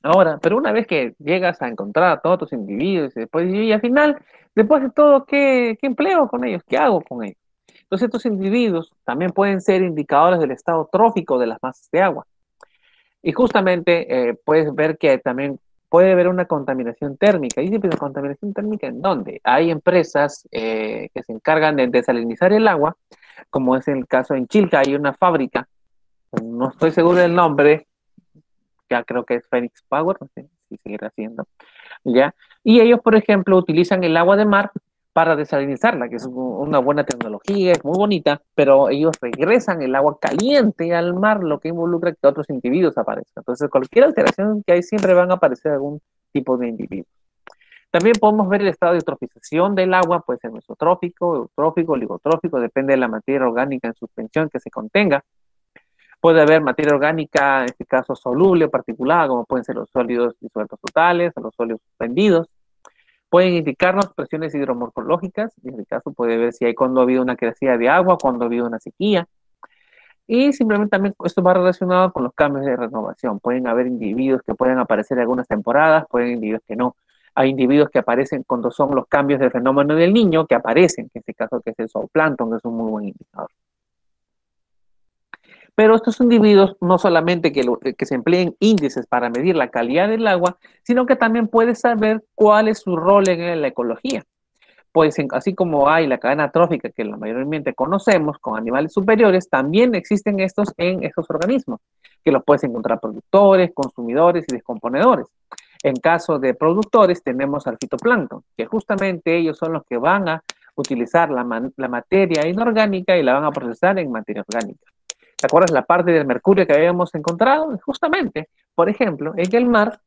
Ahora, pero una vez que llegas a encontrar a todos tus individuos y después, y al final, después de todo, ¿qué empleo con ellos? ¿Qué hago con ellos? Entonces, estos individuos también pueden ser indicadores del estado trófico de las masas de agua. Y justamente puedes ver que también puede haber una contaminación térmica. ¿Y siempre la contaminación térmica en dónde? Hay empresas que se encargan de desalinizar el agua, como es el caso en Chilca, hay una fábrica, no estoy seguro del nombre, ya creo que es Phoenix Power, no sé si seguirá haciendo, ¿ya? Y ellos, por ejemplo, utilizan el agua de mar para desalinizarla, que es una buena tecnología, es muy bonita, pero ellos regresan el agua caliente al mar, lo que involucra que otros individuos aparezcan. Entonces, cualquier alteración que hay, siempre van a aparecer algún tipo de individuo. También podemos ver el estado de eutrofización del agua, puede ser mesotrófico, eutrófico, oligotrófico, depende de la materia orgánica en suspensión que se contenga. Puede haber materia orgánica, en este caso soluble o particulada, como pueden ser los sólidos disueltos totales o los sólidos suspendidos. Pueden indicarnos presiones hidromorfológicas, en este caso puede ver si hay cuando ha habido una crecida de agua, cuando ha habido una sequía. Y simplemente también esto va relacionado con los cambios de renovación. Pueden haber individuos que pueden aparecer en algunas temporadas, pueden individuos que no. Hay individuos que aparecen cuando son los cambios del fenómeno del niño, que aparecen, en este caso que es el zooplancton, que es un muy buen indicador. Pero estos individuos no solamente que se empleen índices para medir la calidad del agua, sino que también puedes saber cuál es su rol en la ecología. Pues así como hay la cadena trófica que la mayormente conocemos con animales superiores, también existen estos en estos organismos, que los puedes encontrar productores, consumidores y descomponedores. En caso de productores tenemos al fitoplancton, que justamente ellos son los que van a utilizar la materia inorgánica y la van a procesar en materia orgánica. ¿Te acuerdas la parte del mercurio que habíamos encontrado? Justamente, por ejemplo, en el mar,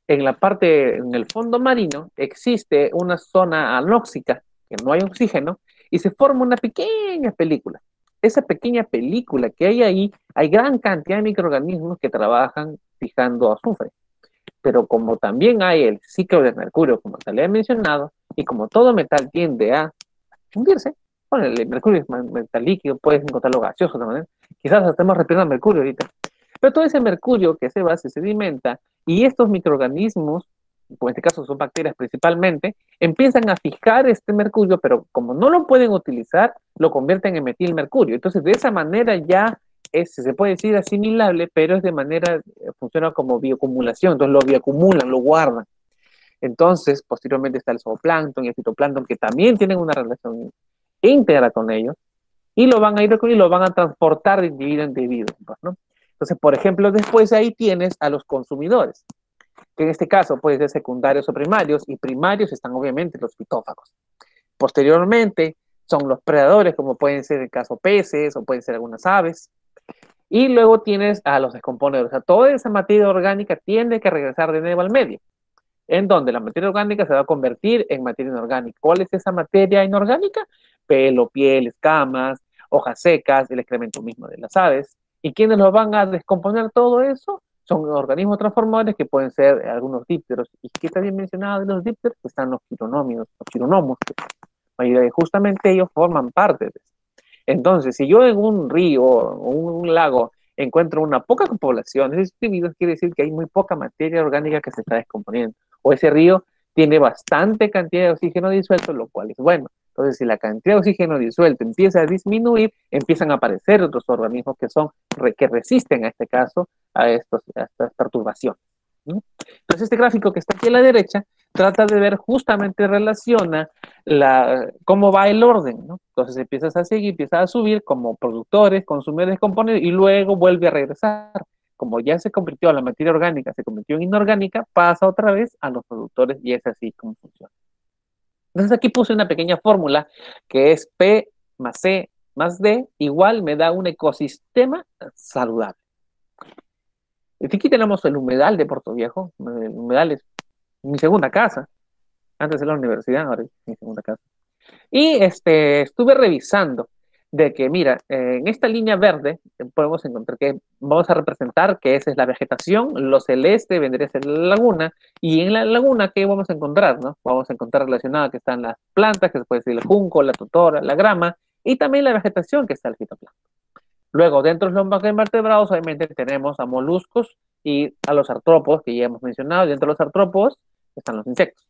en la parte, en el fondo marino, existe una zona anóxica, que no hay oxígeno, y se forma una pequeña película. Esa pequeña película que hay ahí, hay gran cantidad de microorganismos que trabajan fijando azufre. Pero como también hay el ciclo del mercurio, como se le ha mencionado, y como todo metal tiende a fundirse, bueno, el mercurio es metal líquido, puedes encontrarlo gaseoso también. Quizás estemos respirando mercurio ahorita. Pero todo ese mercurio que se sedimenta y estos microorganismos, en este caso son bacterias principalmente, empiezan a fijar este mercurio, pero como no lo pueden utilizar, lo convierten en metilmercurio. Entonces, de esa manera ya se puede decir asimilable, pero es de manera, funciona como bioacumulación, entonces lo bioacumulan, lo guardan. Entonces, posteriormente está el zooplancton y el fitoplancton, que también tienen una relación íntegra con ellos, y lo van a ir y lo van a transportar de individuo en individuo, ¿no? Entonces, por ejemplo, después ahí tienes a los consumidores, que en este caso pueden ser secundarios o primarios, y primarios están obviamente los fitófagos. Posteriormente son los predadores, como pueden ser el caso peces o pueden ser algunas aves, y luego tienes a los descomponedores. O sea, toda esa materia orgánica tiene que regresar de nuevo al medio, en donde la materia orgánica se va a convertir en materia inorgánica. ¿Cuál es esa materia inorgánica? Pelo, piel, escamas, hojas secas, el excremento mismo de las aves. ¿Y quiénes lo van a descomponer todo eso? Son organismos transformadores que pueden ser algunos dípteros. ¿Y qué está bien mencionado de los dípteros? Están los quironomos, que justamente ellos forman parte de eso. Entonces, si yo en un río o un lago encuentro una poca población de esos individuos, quiere decir que hay muy poca materia orgánica que se está descomponiendo. O ese río tiene bastante cantidad de oxígeno disuelto, lo cual es bueno. Entonces, si la cantidad de oxígeno disuelto empieza a disminuir, empiezan a aparecer otros organismos que resisten, a este caso, a estas perturbaciones. Entonces, este gráfico que está aquí a la derecha trata de ver, justamente relaciona cómo va el orden, ¿no? Entonces empiezas a seguir, empiezas a subir como productores, consumidores, componentes, y luego vuelve a regresar. Como ya se convirtió a la materia orgánica, se convirtió en inorgánica, pasa otra vez a los productores y es así como funciona. Entonces aquí puse una pequeña fórmula que es P más C más D igual me da un ecosistema saludable. Aquí tenemos el humedal de Puerto Viejo. El humedal es mi segunda casa. Antes de la universidad, ahora es mi segunda casa. Y estuve revisando. de que, mira, en esta línea verde podemos encontrar que vamos a representar que esa es la vegetación, lo celeste vendría a ser la laguna, y en la laguna, ¿qué vamos a encontrar? ¿No? Vamos a encontrar relacionada que están las plantas, que se puede decir el junco, la totora, la grama, y también la vegetación que está el fitoplancton. Luego, dentro de los macroinvertebrados, obviamente tenemos a moluscos y a los artrópodos, que ya hemos mencionado, y dentro de los artrópodos están los insectos.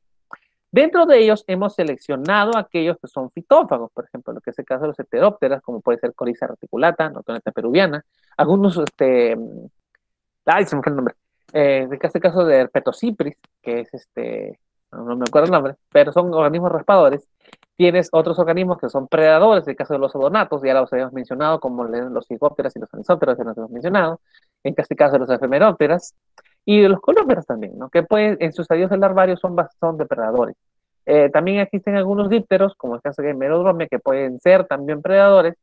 Dentro de ellos hemos seleccionado aquellos que son fitófagos, por ejemplo, lo que es el caso de los heterópteras, como puede ser Coryza reticulata, Notoneta peruviana, algunos, ay, se me fue el nombre, en este caso de Herpetocipris, que es no me acuerdo el nombre, pero son organismos raspadores. Tienes otros organismos que son predadores, en el caso de los odonatos, ya los habíamos mencionado, como los cigópteras y los anisópteras, ya los hemos mencionado, en este caso de los efemerópteras, y de los colópteras también, ¿no? Que pueden, en sus estadios del larvario son depredadores. También existen algunos dípteros, como el caso de Merodromia, que pueden ser también predadores,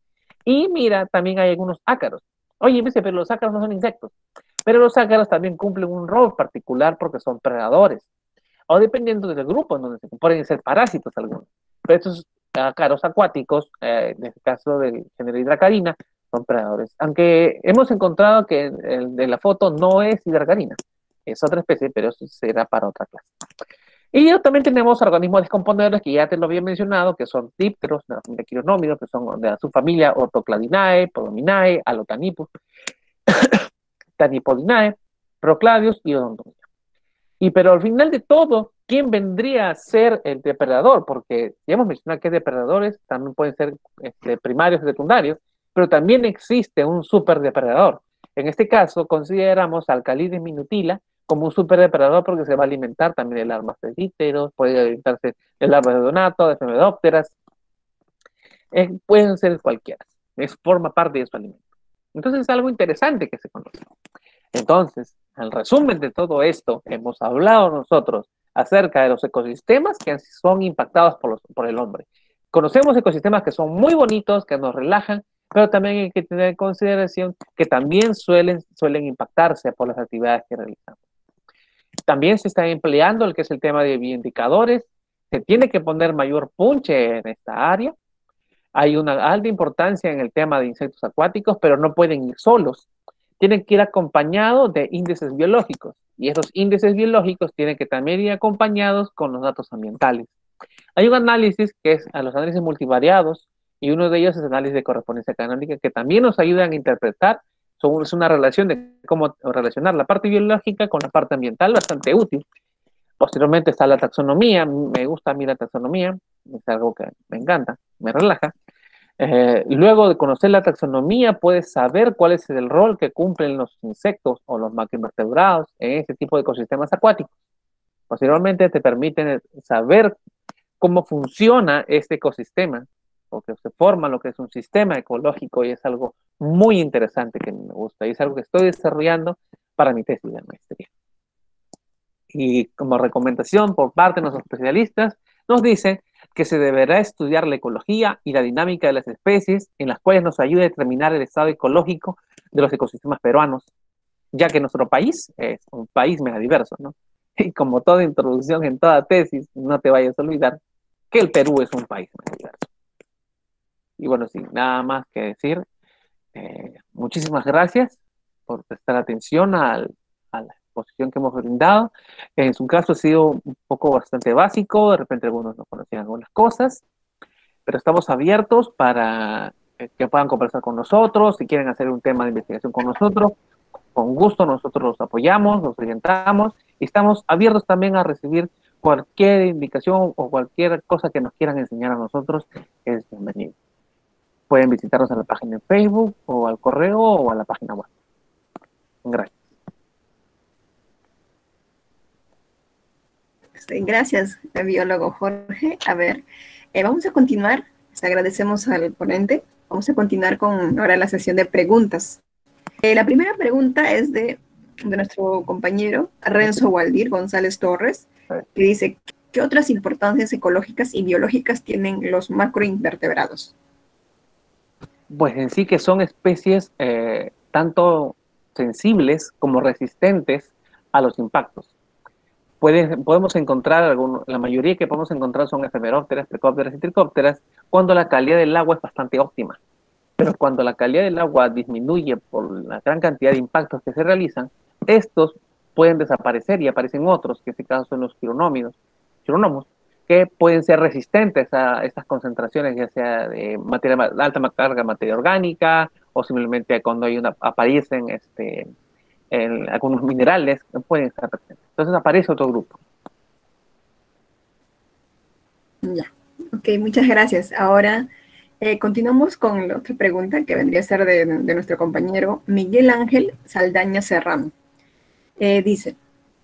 y mira, también hay algunos ácaros. Oye, dice, pero los ácaros no son insectos, pero los ácaros también cumplen un rol particular porque son predadores, o dependiendo del grupo en donde se pueden ser parásitos algunos. Pero estos ácaros acuáticos, en este caso del género Hydracarina, son predadores. Aunque hemos encontrado que el de la foto no es Hydracarina, es otra especie, pero eso será para otra clase. Y también tenemos organismos descomponedores que ya te lo había mencionado, que son dípteros de la familia Chironómidos, que son de la subfamilia Orthocladinae, Podominae, Alotanipus, Tanipodinae, Procladius y Odontomia. Y pero al final de todo, ¿quién vendría a ser el depredador? Porque ya hemos mencionado que depredadores también pueden ser primarios y secundarios, pero también existe un superdepredador. En este caso, consideramos Alcalides minutila como un superdepredador porque se va a alimentar también de larvas de dípteros, puede alimentarse de larvas de donato, de efemerópteras, pueden ser cualquiera, forma parte de su alimento. Entonces es algo interesante que se conoce. Entonces, al resumen de todo esto, hemos hablado nosotros acerca de los ecosistemas que son impactados por el hombre. Conocemos ecosistemas que son muy bonitos, que nos relajan, pero también hay que tener en consideración que también suelen impactarse por las actividades que realizamos. También se está empleando el que es el tema de bioindicadores. Se tiene que poner mayor punche en esta área. Hay una alta importancia en el tema de insectos acuáticos, pero no pueden ir solos. Tienen que ir acompañados de índices biológicos. Y esos índices biológicos tienen que también ir acompañados con los datos ambientales. Hay un análisis que es a los análisis multivariados, y uno de ellos es el análisis de correspondencia canónica, que también nos ayudan a interpretar. Es una relación de cómo relacionar la parte biológica con la parte ambiental, bastante útil. Posteriormente está la taxonomía. Me gusta a mí la taxonomía, es algo que me encanta, me relaja. Luego de conocer la taxonomía, puedes saber cuál es el rol que cumplen los insectos o los macroinvertebrados en ese tipo de ecosistemas acuáticos. Posteriormente te permiten saber cómo funciona este ecosistema, porque se forma lo que es un sistema ecológico, y es algo muy interesante que me gusta, y es algo que estoy desarrollando para mi tesis de maestría. Y como recomendación por parte de nuestros especialistas, nos dicen que se deberá estudiar la ecología y la dinámica de las especies, en las cuales nos ayude a determinar el estado ecológico de los ecosistemas peruanos, ya que nuestro país es un país megadiverso, ¿no? Y como toda introducción en toda tesis, no te vayas a olvidar que el Perú es un país megadiverso. Y bueno, sin nada más que decir, muchísimas gracias por prestar atención a la exposición que hemos brindado. En su caso ha sido un poco bastante básico, de repente algunos no conocían algunas cosas, pero estamos abiertos para que puedan conversar con nosotros, si quieren hacer un tema de investigación con nosotros, con gusto nosotros los apoyamos, los orientamos, y estamos abiertos también a recibir cualquier indicación o cualquier cosa que nos quieran enseñar a nosotros, es bienvenido. Pueden visitarnos en la página en Facebook, o al correo, o a la página web. Gracias. Gracias, biólogo Jorge. A ver, vamos a continuar. Les agradecemos al ponente. Vamos a continuar con ahora la sesión de preguntas. La primera pregunta es de nuestro compañero Renzo Waldir González Torres, que dice: ¿qué otras importancias ecológicas y biológicas tienen los macroinvertebrados? Pues en sí que son especies tanto sensibles como resistentes a los impactos. Podemos encontrar, la mayoría que podemos encontrar son efemerópteras, precópteras y tricópteras, cuando la calidad del agua es bastante óptima. Pero cuando la calidad del agua disminuye por la gran cantidad de impactos que se realizan, estos pueden desaparecer y aparecen otros, que en este caso son los quironómos, que pueden ser resistentes a estas concentraciones, ya sea de alta carga de materia orgánica, o simplemente cuando aparecen algunos minerales, pueden estar presentes. Entonces aparece otro grupo. Ya, ok, muchas gracias. Ahora continuamos con la otra pregunta que vendría a ser de nuestro compañero Miguel Ángel Saldaña Serrano. Dice,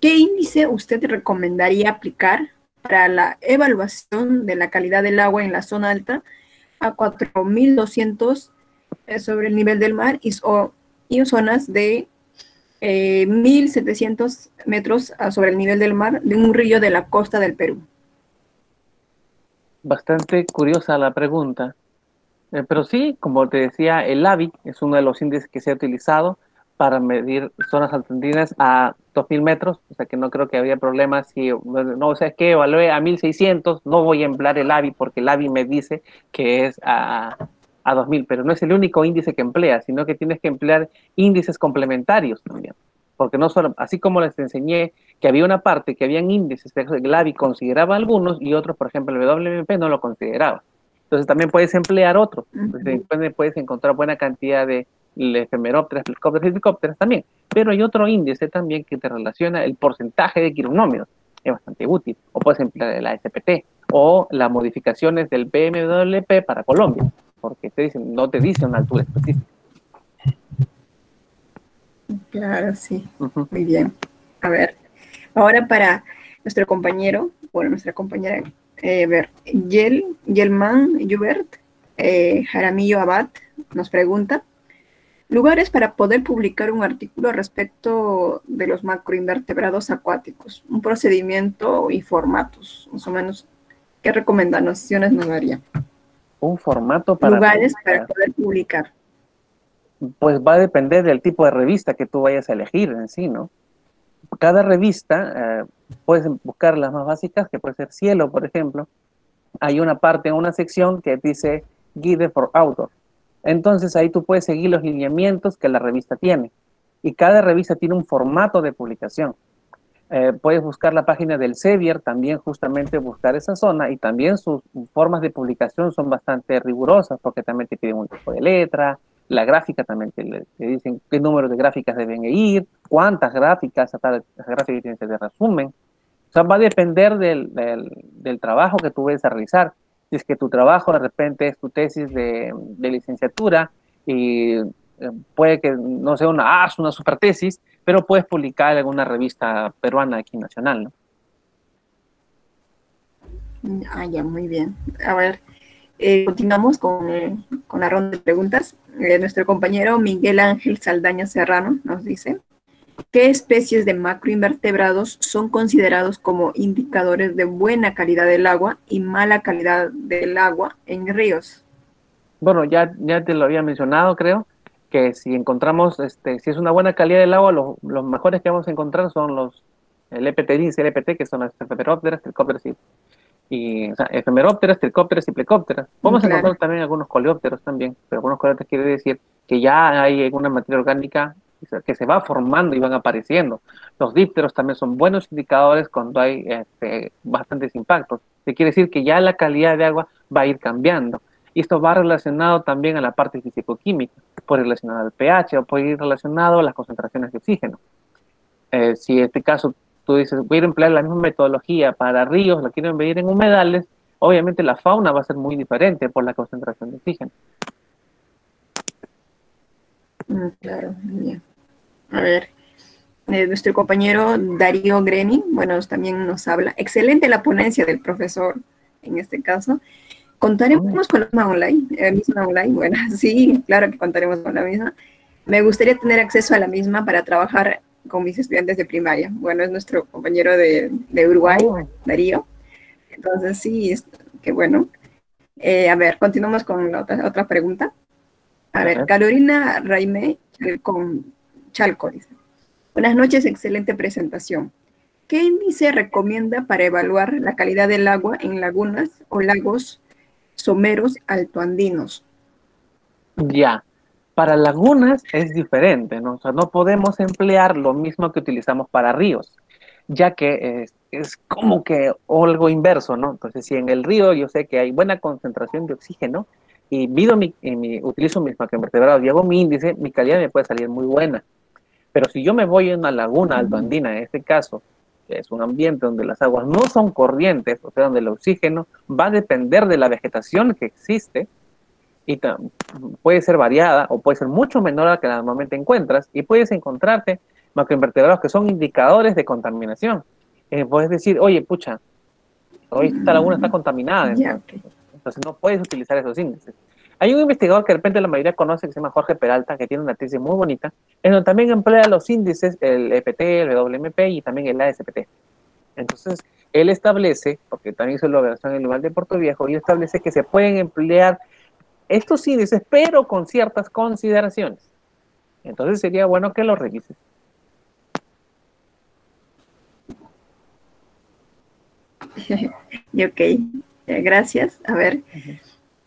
¿qué índice usted recomendaría aplicar para la evaluación de la calidad del agua en la zona alta a 4.200 sobre el nivel del mar y en zonas de 1.700 metros sobre el nivel del mar de un río de la costa del Perú? Bastante curiosa la pregunta. Pero sí, como te decía, el AVI es uno de los índices que se ha utilizado para medir zonas altoandinas a 2.000 metros, o sea que no creo que habría problema si, no, o sea, es que evalué a 1.600, no voy a emplear el AVI porque el AVI me dice que es a 2.000, pero no es el único índice que emplea, sino que tienes que emplear índices complementarios también, porque no solo, así como les enseñé que había una parte que habían índices que el AVI consideraba algunos y otros, por ejemplo, el WMP no lo consideraba. Entonces también puedes emplear otros. Entonces, puedes encontrar buena cantidad de efemerópteras, plecópteras y tricópteras también. Pero hay otro índice también que te relaciona el porcentaje de quironómidos. Es bastante útil. O puedes emplear el ASPT o las modificaciones del BMWP para Colombia, porque no te dice una altura específica. Claro, sí. Muy bien. A ver, ahora para nuestro compañero, bueno, nuestra compañera, Yelman Yubert Jaramillo Abad nos pregunta, lugares para poder publicar un artículo respecto de los macroinvertebrados acuáticos, un procedimiento y formatos, más o menos, ¿qué recomendaciones nos daría? Un formato para lugares para poder publicar. Pues va a depender del tipo de revista que tú vayas a elegir en sí, ¿no? Cada revista, puedes buscar las más básicas, que puede ser Cielo, por ejemplo. Hay una parte, una sección que dice Guide for Author. Entonces ahí tú puedes seguir los lineamientos que la revista tiene. Y cada revista tiene un formato de publicación. Puedes buscar la página del Sevier, también justamente buscar esa zona, y también sus formas de publicación son bastante rigurosas, porque también te piden un tipo de letra, la gráfica también te dicen qué número de gráficas deben ir, cuántas gráficas, las gráficas tienen que ser resumen. O sea, va a depender del trabajo que tú vayas a realizar. Si es que tu trabajo de repente es tu tesis de licenciatura y puede que no sea una super tesis, pero puedes publicar en alguna revista peruana aquí nacional, ¿no? Ya, muy bien. A ver, continuamos con la ronda de preguntas. Nuestro compañero Miguel Ángel Saldaña Serrano nos dice, ¿qué especies de macroinvertebrados son considerados como indicadores de buena calidad del agua y mala calidad del agua en ríos? Bueno, ya te lo había mencionado, creo, que si encontramos, si es una buena calidad del agua, los mejores que vamos a encontrar son el EPT-DINS y el EPT, que son las efemerópteras, tricópteras o sea, efemerópteras, tricópteras y plecópteras. Podemos encontrar también algunos coleópteros también, pero algunos coleópteros quiere decir que ya hay alguna materia orgánica que se va formando y van apareciendo. Los dípteros también son buenos indicadores cuando hay bastantes impactos. Que quiere decir que ya la calidad de agua va a ir cambiando. Y esto va relacionado también a la parte físico-química, puede ir relacionado al pH o puede ir relacionado a las concentraciones de oxígeno. Si en este caso tú dices, voy a emplear la misma metodología para ríos, la quiero medir en humedales, obviamente la fauna va a ser muy diferente por la concentración de oxígeno. Claro, bien. A ver, nuestro compañero Darío Greni, bueno, también nos habla. Excelente la ponencia del profesor, en este caso. ¿Contaremos con la misma online? Bueno, sí, claro que contaremos con la misma. Me gustaría tener acceso a la misma para trabajar con mis estudiantes de primaria. Bueno, es nuestro compañero de Uruguay, Darío. Entonces, sí, qué bueno. A ver, continuamos con la otra pregunta. A ver, Carolina Raime con Chalco dice. Buenas noches, excelente presentación. ¿Qué índice recomienda para evaluar la calidad del agua en lagunas o lagos someros altoandinos? Ya, para lagunas es diferente, ¿no? O sea, no podemos emplear lo mismo que utilizamos para ríos, ya que es como que algo inverso, ¿no? Entonces, si en el río yo sé que hay buena concentración de oxígeno y utilizo mis macroinvertebrados y hago mi índice, mi calidad me puede salir muy buena. Pero si yo me voy a una laguna altoandina, en este caso, que es un ambiente donde las aguas no son corrientes, o sea, donde el oxígeno va a depender de la vegetación que existe, y puede ser variada o puede ser mucho menor a la que normalmente encuentras, y puedes encontrarte macroinvertebrados que son indicadores de contaminación. Puedes decir, oye, pucha, hoy esta laguna está contaminada, Ya, ok. entonces no puedes utilizar esos índices. Hay un investigador que de repente la mayoría conoce, que se llama Jorge Peralta, que tiene una tesis muy bonita, en donde también emplea los índices, el EPT, el WMP y también el ASPT. Entonces, él establece, porque también hizo la evaluación en el lugar de Puerto Viejo, y establece que se pueden emplear estos índices, pero con ciertas consideraciones. Entonces sería bueno que lo revises. Y ok, gracias. A ver,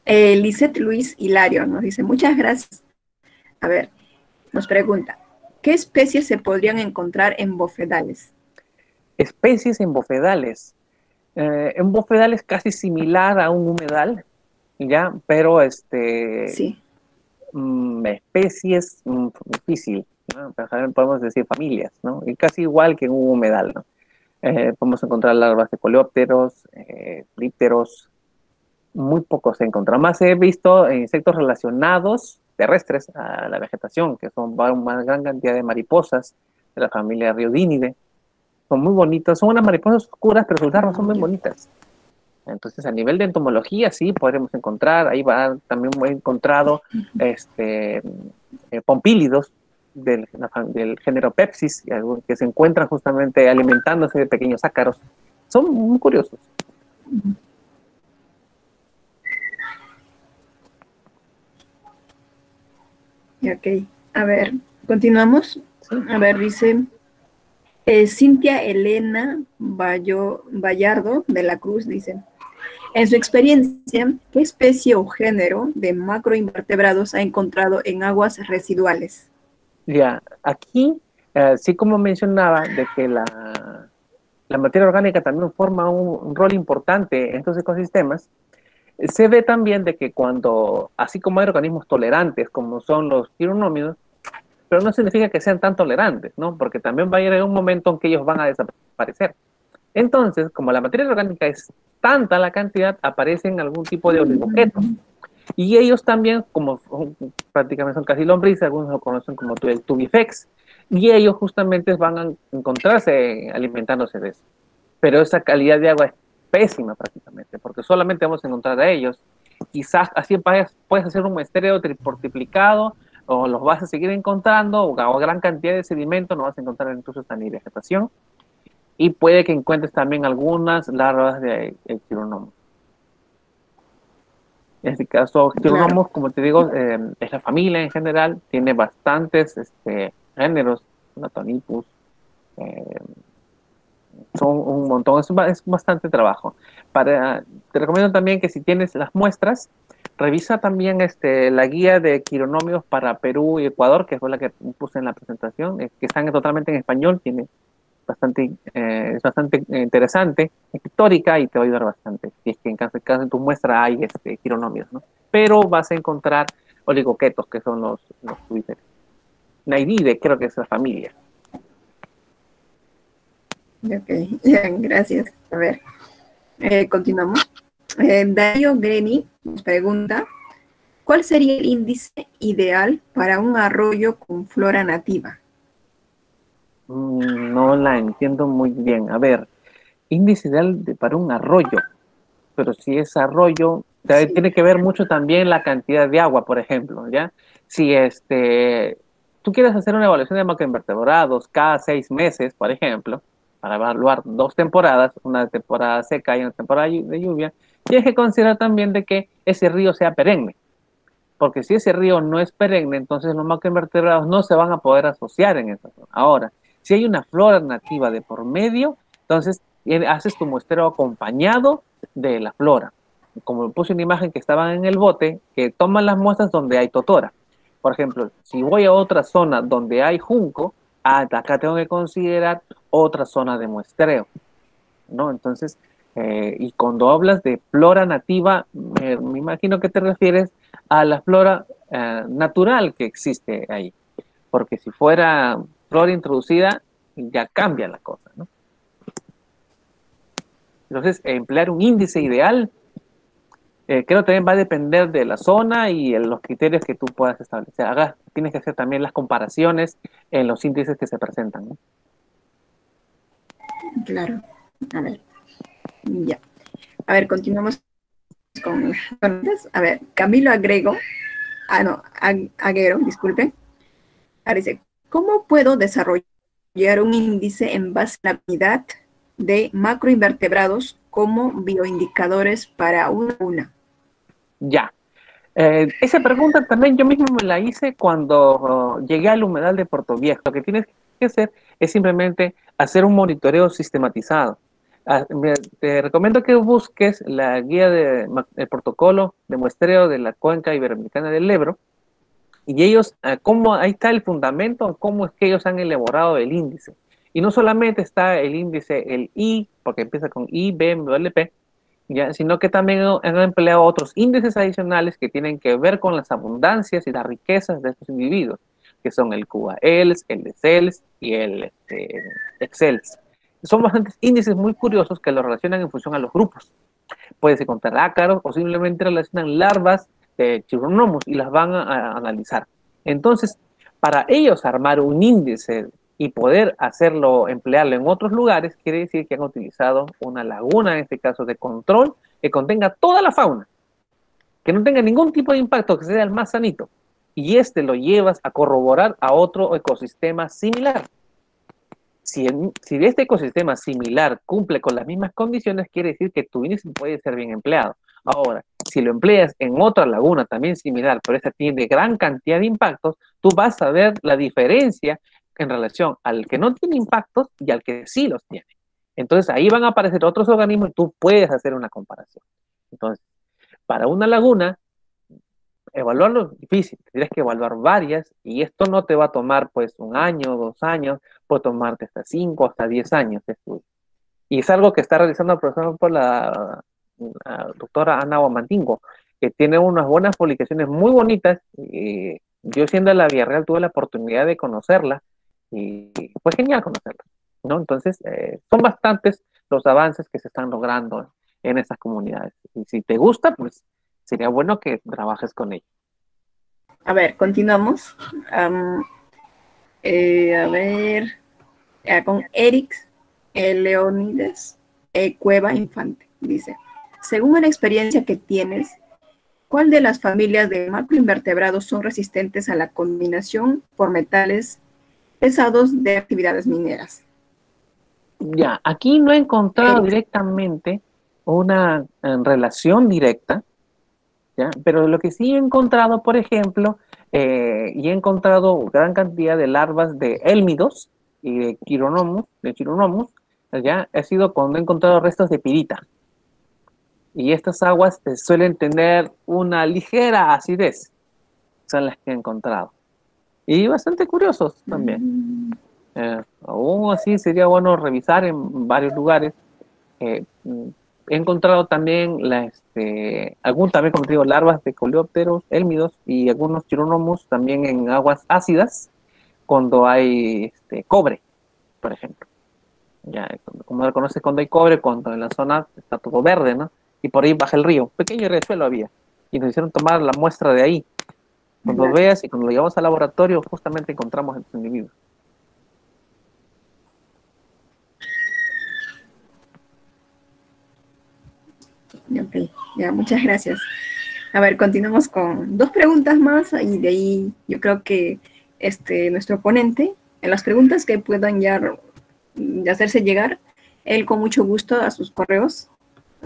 Lisette Luis Hilario nos dice, muchas gracias. A ver, nos pregunta, ¿qué especies se podrían encontrar en bofedales? Especies en bofedales. Un bofedal es casi similar a un humedal, ¿ya? Pero Sí, especies, difícil, ¿no? Podemos decir familias, ¿no? Y casi igual que en un humedal, ¿no? Podemos encontrar larvas de coleópteros, dípteros, muy pocos se encuentran. Más he visto insectos relacionados terrestres a la vegetación, que son una gran cantidad de mariposas de la familia Riodinidae. Son muy bonitas, son unas mariposas oscuras, pero sus larvas son muy bonitas. Entonces, a nivel de entomología, sí, podremos encontrar, ahí va, también he encontrado pompílidos del género Pepsis, que se encuentran justamente alimentándose de pequeños ácaros. Son muy curiosos. y ok. A ver, continuamos. Sí. A ver, dice Cintia Elena Vallardo de la Cruz, dice, en su experiencia, ¿qué especie o género de macroinvertebrados ha encontrado en aguas residuales? Ya, aquí, sí como mencionaba, de que la materia orgánica también forma un rol importante en estos ecosistemas, se ve también de que cuando, así como hay organismos tolerantes, como son los quironómidos, pero no significa que sean tan tolerantes, ¿no? Porque también va a llegar un momento en que ellos van a desaparecer. Entonces, como la materia orgánica es tanta la cantidad, aparecen algún tipo de oligoquetos. Y ellos también, como prácticamente son casi lombrices, algunos lo conocen como el tubifex, y ellos justamente van a encontrarse alimentándose de eso. Pero esa calidad de agua es pésima prácticamente, porque solamente vamos a encontrar a ellos. Quizás así puedes hacer un muestreo triplicado, o los vas a seguir encontrando, o gran cantidad de sedimento no vas a encontrar incluso hasta ni vegetación, y puede que encuentres también algunas larvas de quironomos. En este caso, Claro. Chironomos, como te digo, es la familia en general, tiene bastantes géneros, Natonipus, eh, son un montón, es bastante trabajo. Te recomiendo también que si tienes las muestras, revisa también la guía de quironomios para Perú y Ecuador, que fue la que puse en la presentación, que están totalmente en español, es bastante interesante, es histórica y te va a ayudar bastante. Si es que en tu muestra hay quironomios, ¿no? Pero vas a encontrar oligoquetos, que son los tubíferos. Naidide, creo que es la familia. Ok, gracias. A ver, continuamos. Dario Greni nos pregunta, ¿cuál sería el índice ideal para un arroyo con flora nativa? No la entiendo muy bien. A ver, índice ideal para un arroyo, pero si es arroyo, Sí. tiene que ver mucho también la cantidad de agua, por ejemplo, ¿ya? Si tú quieres hacer una evaluación de macroinvertebrados cada 6 meses, por ejemplo, para evaluar 2 temporadas, una temporada seca y una temporada de lluvia, tienes que considerar también de que ese río sea perenne, porque si ese río no es perenne, entonces los macroinvertebrados no se van a poder asociar en esa zona. Ahora, si hay una flora nativa de por medio, entonces haces tu muestreo acompañado de la flora. como puse una imagen que estaban en el bote, que toman las muestras donde hay totora. Por ejemplo, si voy a otra zona donde hay junco, acá tengo que considerar otra zona de muestreo, ¿no? Entonces, y cuando hablas de flora nativa, me imagino que te refieres a la flora natural que existe ahí, porque si fuera flora introducida, ya cambia la cosa, ¿no? Entonces, emplear un índice ideal, creo que también va a depender de la zona y los criterios que tú puedas establecer. Tienes que hacer también las comparaciones en los índices que se presentan, ¿no? Claro. A ver, ya. A ver, continuamos con a ver, Camilo Agrego, no, Aguero, disculpe. Ahora dice, ¿cómo puedo desarrollar un índice en base a la unidad de macroinvertebrados como bioindicadores para una? Ya. Esa pregunta también yo mismo me la hice cuando llegué al humedal de Puerto Viejo. Lo que tienes que hacer es simplemente hacer un monitoreo sistematizado. Te recomiendo que busques la guía del protocolo de muestreo de la cuenca iberoamericana del Ebro y ellos, ahí está el fundamento, cómo es que ellos han elaborado el índice. Y no solamente está el índice, el I, porque empieza con I, B, W, P, ¿ya? Sino que también han empleado otros índices adicionales que tienen que ver con las abundancias y las riquezas de estos individuos, que son el QAELS, el DCELS y el EXCELS. Son bastantes índices muy curiosos que los relacionan en función a los grupos. Puede ser contar ácaros o simplemente relacionan larvas de Chironomus y las van a analizar. Entonces, para ellos armar un índice y poder hacerlo, emplearlo en otros lugares, quiere decir que han utilizado una laguna, en este caso de control, que contenga toda la fauna, que no tenga ningún tipo de impacto, que sea el más sanito. Y lo llevas a corroborar a otro ecosistema similar. Si este ecosistema similar cumple con las mismas condiciones, quiere decir que tu índice puede ser bien empleado. Ahora, si lo empleas en otra laguna también similar, pero esta tiene gran cantidad de impactos, tú vas a ver la diferencia en relación al que no tiene impactos y al que sí los tiene. Entonces ahí van a aparecer otros organismos y tú puedes hacer una comparación. Entonces, para una laguna, evaluarlo es difícil, tendrías que evaluar varias y esto no te va a tomar pues 1 año, 2 años, puede tomarte hasta 5, hasta 10 años de estudio. Y es algo que está realizando, por ejemplo, la doctora Ana Guamantingo, que tiene unas buenas publicaciones muy bonitas. Yo siendo de la Villarreal tuve la oportunidad de conocerla y fue genial conocerla, ¿no? Entonces, son bastantes los avances que se están logrando en estas comunidades. Y si te gusta, pues sería bueno que trabajes con ella. A ver, continuamos. A ver, con Eric Leonides Cueva Infante. Dice, según la experiencia que tienes, ¿cuál de las familias de macroinvertebrados son resistentes a la contaminación por metales pesados de actividades mineras? Ya, aquí no he encontrado directamente una relación directa, ¿ya? Pero lo que sí he encontrado, por ejemplo, y he encontrado gran cantidad de larvas de élmidos y de Chironomus, ¿ya? Ha sido cuando he encontrado restos de pirita. Y estas aguas suelen tener una ligera acidez, son las que he encontrado. Y bastante curiosos también. Aún así sería bueno revisar en varios lugares. He encontrado también también, como te digo, larvas de coleópteros, élmidos y algunos chironomus también en aguas ácidas cuando hay cobre, por ejemplo. Ya, como lo conoces cuando hay cobre, cuando en la zona está todo verde, ¿no? Y por ahí baja el río, pequeño riachuelo había. Y nos hicieron tomar la muestra de ahí. Cuando veas y cuando lo llevamos al laboratorio, justamente encontramos estos individuos. Ok, ya, muchas gracias. A ver, continuamos con 2 preguntas más y de ahí yo creo que nuestro ponente, en las preguntas que puedan ya hacerse llegar, él con mucho gusto a sus correos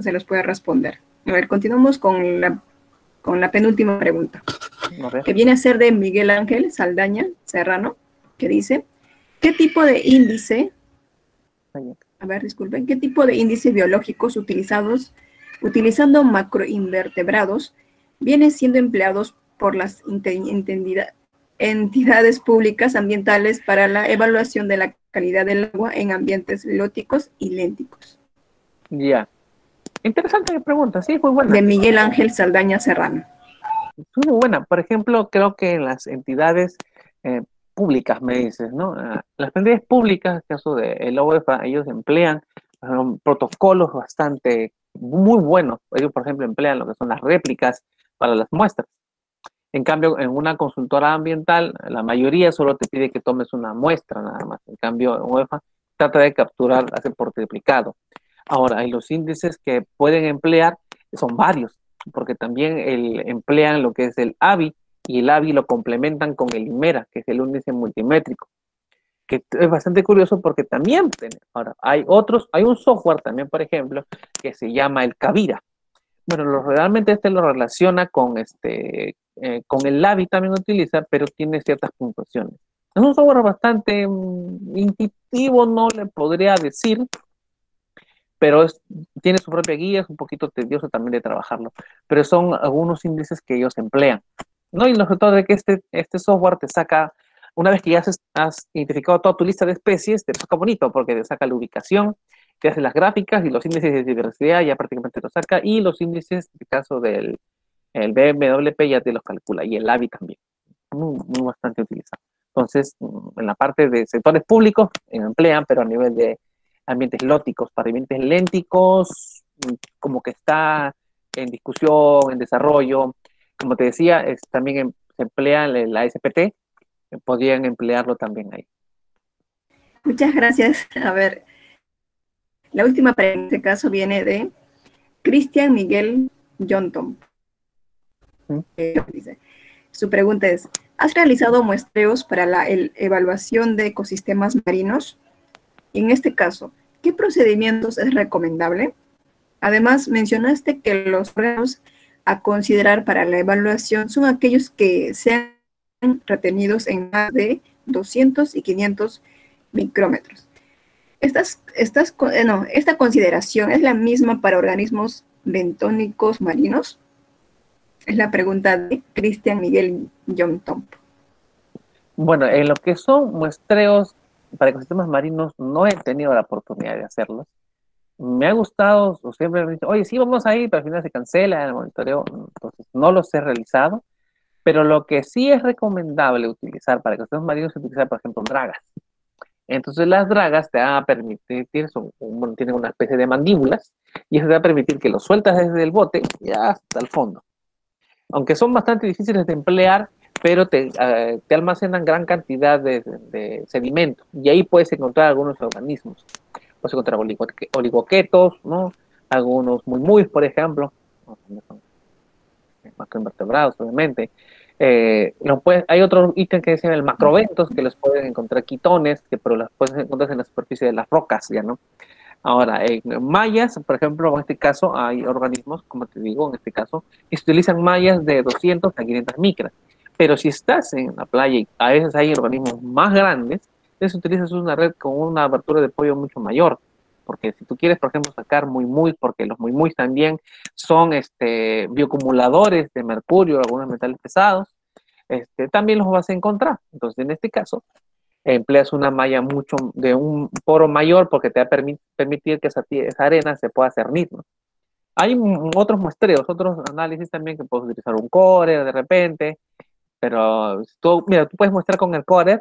se los puede responder. A ver, continuamos con la penúltima pregunta, que viene a ser de Miguel Ángel Saldaña Serrano, que dice, ¿qué tipo de índice, disculpen, qué tipo de índices biológicos utilizados utilizando macroinvertebrados, vienen siendo empleados por las entidades públicas ambientales para la evaluación de la calidad del agua en ambientes lóticos y lénticos. Ya. Interesante pregunta, sí, muy buena. De Miguel Ángel Saldaña Serrano. Muy buena. Por ejemplo, creo que en las entidades públicas, me dices, ¿no? Las entidades públicas, en el caso de la UEFA, ellos emplean protocolos bastante, muy buenos. Ellos, por ejemplo, emplean lo que son las réplicas para las muestras. En cambio, en una consultora ambiental, la mayoría solo te pide que tomes una muestra nada más. En cambio, en UEFA trata de capturar, hace por triplicado. Ahora, y los índices que pueden emplear son varios, porque también emplean lo que es el AVI, y el AVI lo complementan con el IMERA, que es el índice multimétrico, que es bastante curioso porque también, ahora, hay un software también, por ejemplo, que se llama el Cavira. Bueno, realmente lo relaciona con el LAVI también utiliza, pero tiene ciertas puntuaciones. Es un software bastante intuitivo, no le podría decir, pero tiene su propia guía, es un poquito tedioso también de trabajarlo, pero son algunos índices que ellos emplean, ¿no? Y lo sobre todo de que este software te saca, una vez que ya has identificado toda tu lista de especies, te lo saca bonito, porque te saca la ubicación, te hace las gráficas y los índices de diversidad ya prácticamente lo saca, y los índices, en el caso del el BMWP ya te los calcula, y el AVI también, muy bastante utilizado. Entonces, en la parte de sectores públicos, emplean, pero a nivel de ambientes lóticos, para ambientes lénticos, como que está en discusión, en desarrollo. Como te decía, también se emplea la SPT, podrían emplearlo también ahí. Muchas gracias. A ver, la última pregunta en este caso viene de Cristian Miguel Johnton. Dice, su pregunta es, ¿has realizado muestreos para la evaluación de ecosistemas marinos? En este caso, ¿qué procedimientos es recomendable? Además, mencionaste que los órganos a considerar para la evaluación son aquellos que sean retenidos en más de 200 y 500 micrómetros. ¿Esta consideración es la misma para organismos bentónicos marinos? Es la pregunta de Cristian Miguel Johnton. Bueno, en lo que son muestreos para ecosistemas marinos, no he tenido la oportunidad de hacerlos. Me ha gustado, o siempre me han dicho, oye, sí, vamos ahí, pero al final se cancela el monitoreo, entonces no los he realizado. Pero lo que sí es recomendable utilizar para ecosistemas marinos es utilizar, por ejemplo, dragas. Entonces las dragas te van a permitir, tienen una especie de mandíbulas, y eso te va a permitir que lo sueltas desde el bote y hasta el fondo. Aunque son bastante difíciles de emplear, pero te almacenan gran cantidad de sedimento, y ahí puedes encontrar algunos organismos. Puedes encontrar oligoquetos, ¿no? Algunos muy, por ejemplo, ¿no? Son macroinvertebrados, obviamente. Hay otros ítems que dicen el macroventos, que los pueden encontrar quitones, pero las puedes encontrar en la superficie de las rocas, ¿ya no? Ahora, en mallas, por ejemplo, en este caso hay organismos, como te digo, en este caso, que se utilizan mallas de 200 a 500 micras. Pero si estás en la playa y a veces hay organismos más grandes, entonces utilizas una red con una abertura de pollo mucho mayor. Porque si tú quieres, por ejemplo, sacar porque los muy también son bioacumuladores de mercurio, algunos metales pesados, también los vas a encontrar. Entonces, en este caso, empleas una malla de un poro mayor, porque te va a permitir que esa arena se pueda cernir, ¿no? Hay otros muestreos, otros análisis también, que puedes utilizar un core de repente, pero mira, tú puedes muestrar con el core,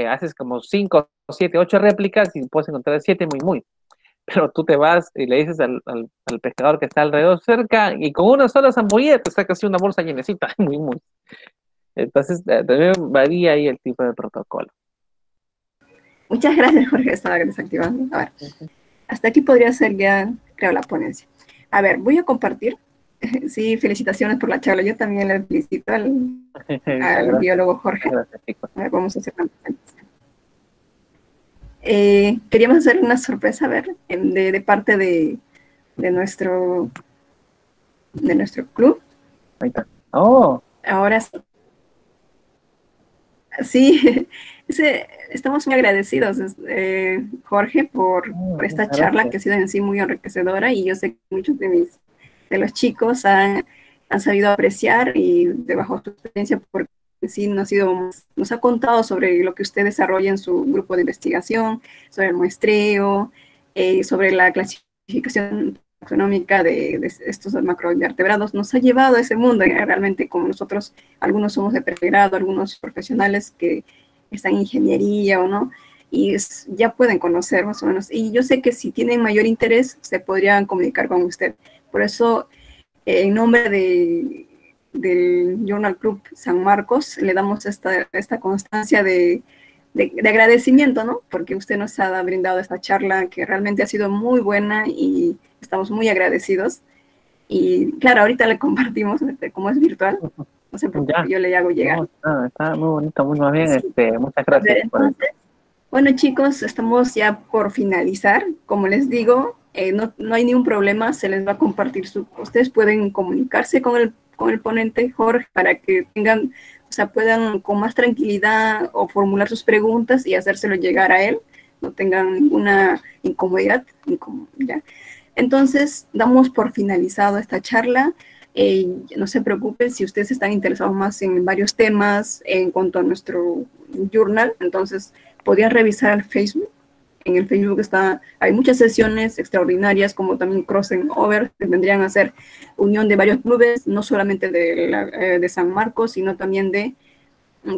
haces como 5, 7, 8 réplicas y puedes encontrar 7 muy. Pero tú te vas y le dices al pescador que está alrededor cerca, y con una sola zampolleta te sacas una bolsa llenecita, muy. Entonces, también varía ahí el tipo de protocolo. Muchas gracias, Jorge, estaba desactivando. A ver, hasta aquí podría ser ya, creo, la ponencia. A ver, voy a compartir. Sí, felicitaciones por la charla. Yo también le felicito al biólogo Jorge. Gracias, chicos. A ver, vamos a hacer una presentación. Queríamos hacer una sorpresa, a ver, de parte de nuestro club. Ahí está. Oh. Ahora sí, estamos muy agradecidos, Jorge, por esta charla que ha sido en sí muy enriquecedora, y yo sé que muchos de mis de los chicos han sabido apreciar y de bajo su experiencia, porque sí nos ha contado sobre lo que usted desarrolla en su grupo de investigación, sobre el muestreo, sobre la clasificación taxonómica de estos macroinvertebrados. Nos ha llevado a ese mundo, realmente, como nosotros, algunos somos de pregrado, algunos profesionales que están en ingeniería o no, y ya pueden conocer más o menos. Y yo sé que si tienen mayor interés, se podrían comunicar con usted. Por eso, en nombre del Journal Club San Marcos, le damos esta constancia de agradecimiento, ¿no? Porque usted nos ha brindado esta charla que realmente ha sido muy buena y estamos muy agradecidos. Y claro, ahorita le compartimos, como es virtual, no sé por qué yo le hago llegar. No, está muy bonito, muy bien. Sí. Muchas gracias. Entonces, bueno, chicos, estamos ya por finalizar. Como les digo, no hay ningún problema, se les va a compartir ustedes pueden comunicarse con el ponente Jorge para que tengan, o sea, puedan con más tranquilidad o formular sus preguntas y hacérselo llegar a él, no tengan ninguna incomodidad, ¿ya? Entonces, damos por finalizado esta charla. No se preocupen si ustedes están interesados más en varios temas en cuanto a nuestro journal, entonces podrían revisar el Facebook. En el Facebook hay muchas sesiones extraordinarias, como también crossover, que vendrían a ser unión de varios clubes, no solamente de San Marcos, sino también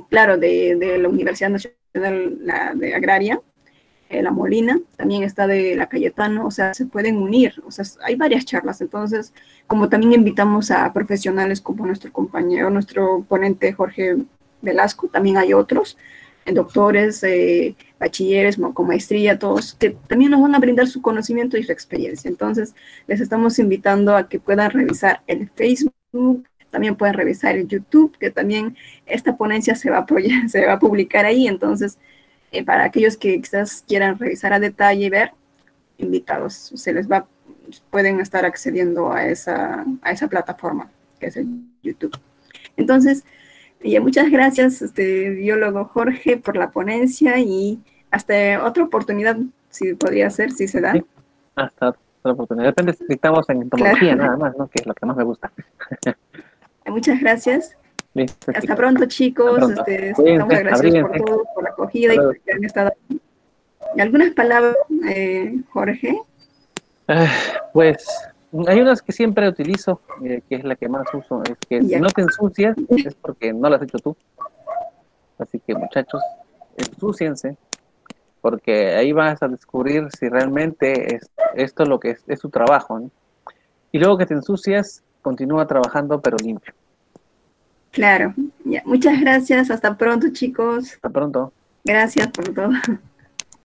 claro, de la Universidad Nacional de Agraria, La Molina, también está de la Cayetano, o sea, se pueden unir, o sea, hay varias charlas. Entonces, como también invitamos a profesionales como nuestro compañero, nuestro ponente Jorge Velasco, también hay otros, doctores, bachilleres, con maestría, todos, que también nos van a brindar su conocimiento y su experiencia. Entonces, les estamos invitando a que puedan revisar el Facebook, también pueden revisar el YouTube, que también esta ponencia se va a publicar ahí. Entonces, para aquellos que quizás quieran revisar a detalle y ver, invitados, pueden estar accediendo a esa plataforma que es el YouTube. Entonces, muchas gracias, biólogo Jorge, por la ponencia, y hasta otra oportunidad, si podría ser, si se da. Sí, hasta otra oportunidad. Depende si estamos en entomología, claro, nada más, ¿no? Que es lo que más me gusta. Muchas gracias. Listo, hasta pronto, chicos. Hasta pronto. Estamos agradecidos por todo, por la acogida y por que han estado aquí. ¿Algunas palabras, Jorge? Pues hay unas que siempre utilizo, que es la que más uso, es que si no te ensucias es porque no lo has hecho tú. Así que, muchachos, ensúciense, porque ahí vas a descubrir si realmente esto es lo que es tu trabajo, ¿no? Y luego que te ensucias, continúa trabajando, pero limpio. Claro. Muchas gracias. Hasta pronto, chicos. Hasta pronto. Gracias por todo.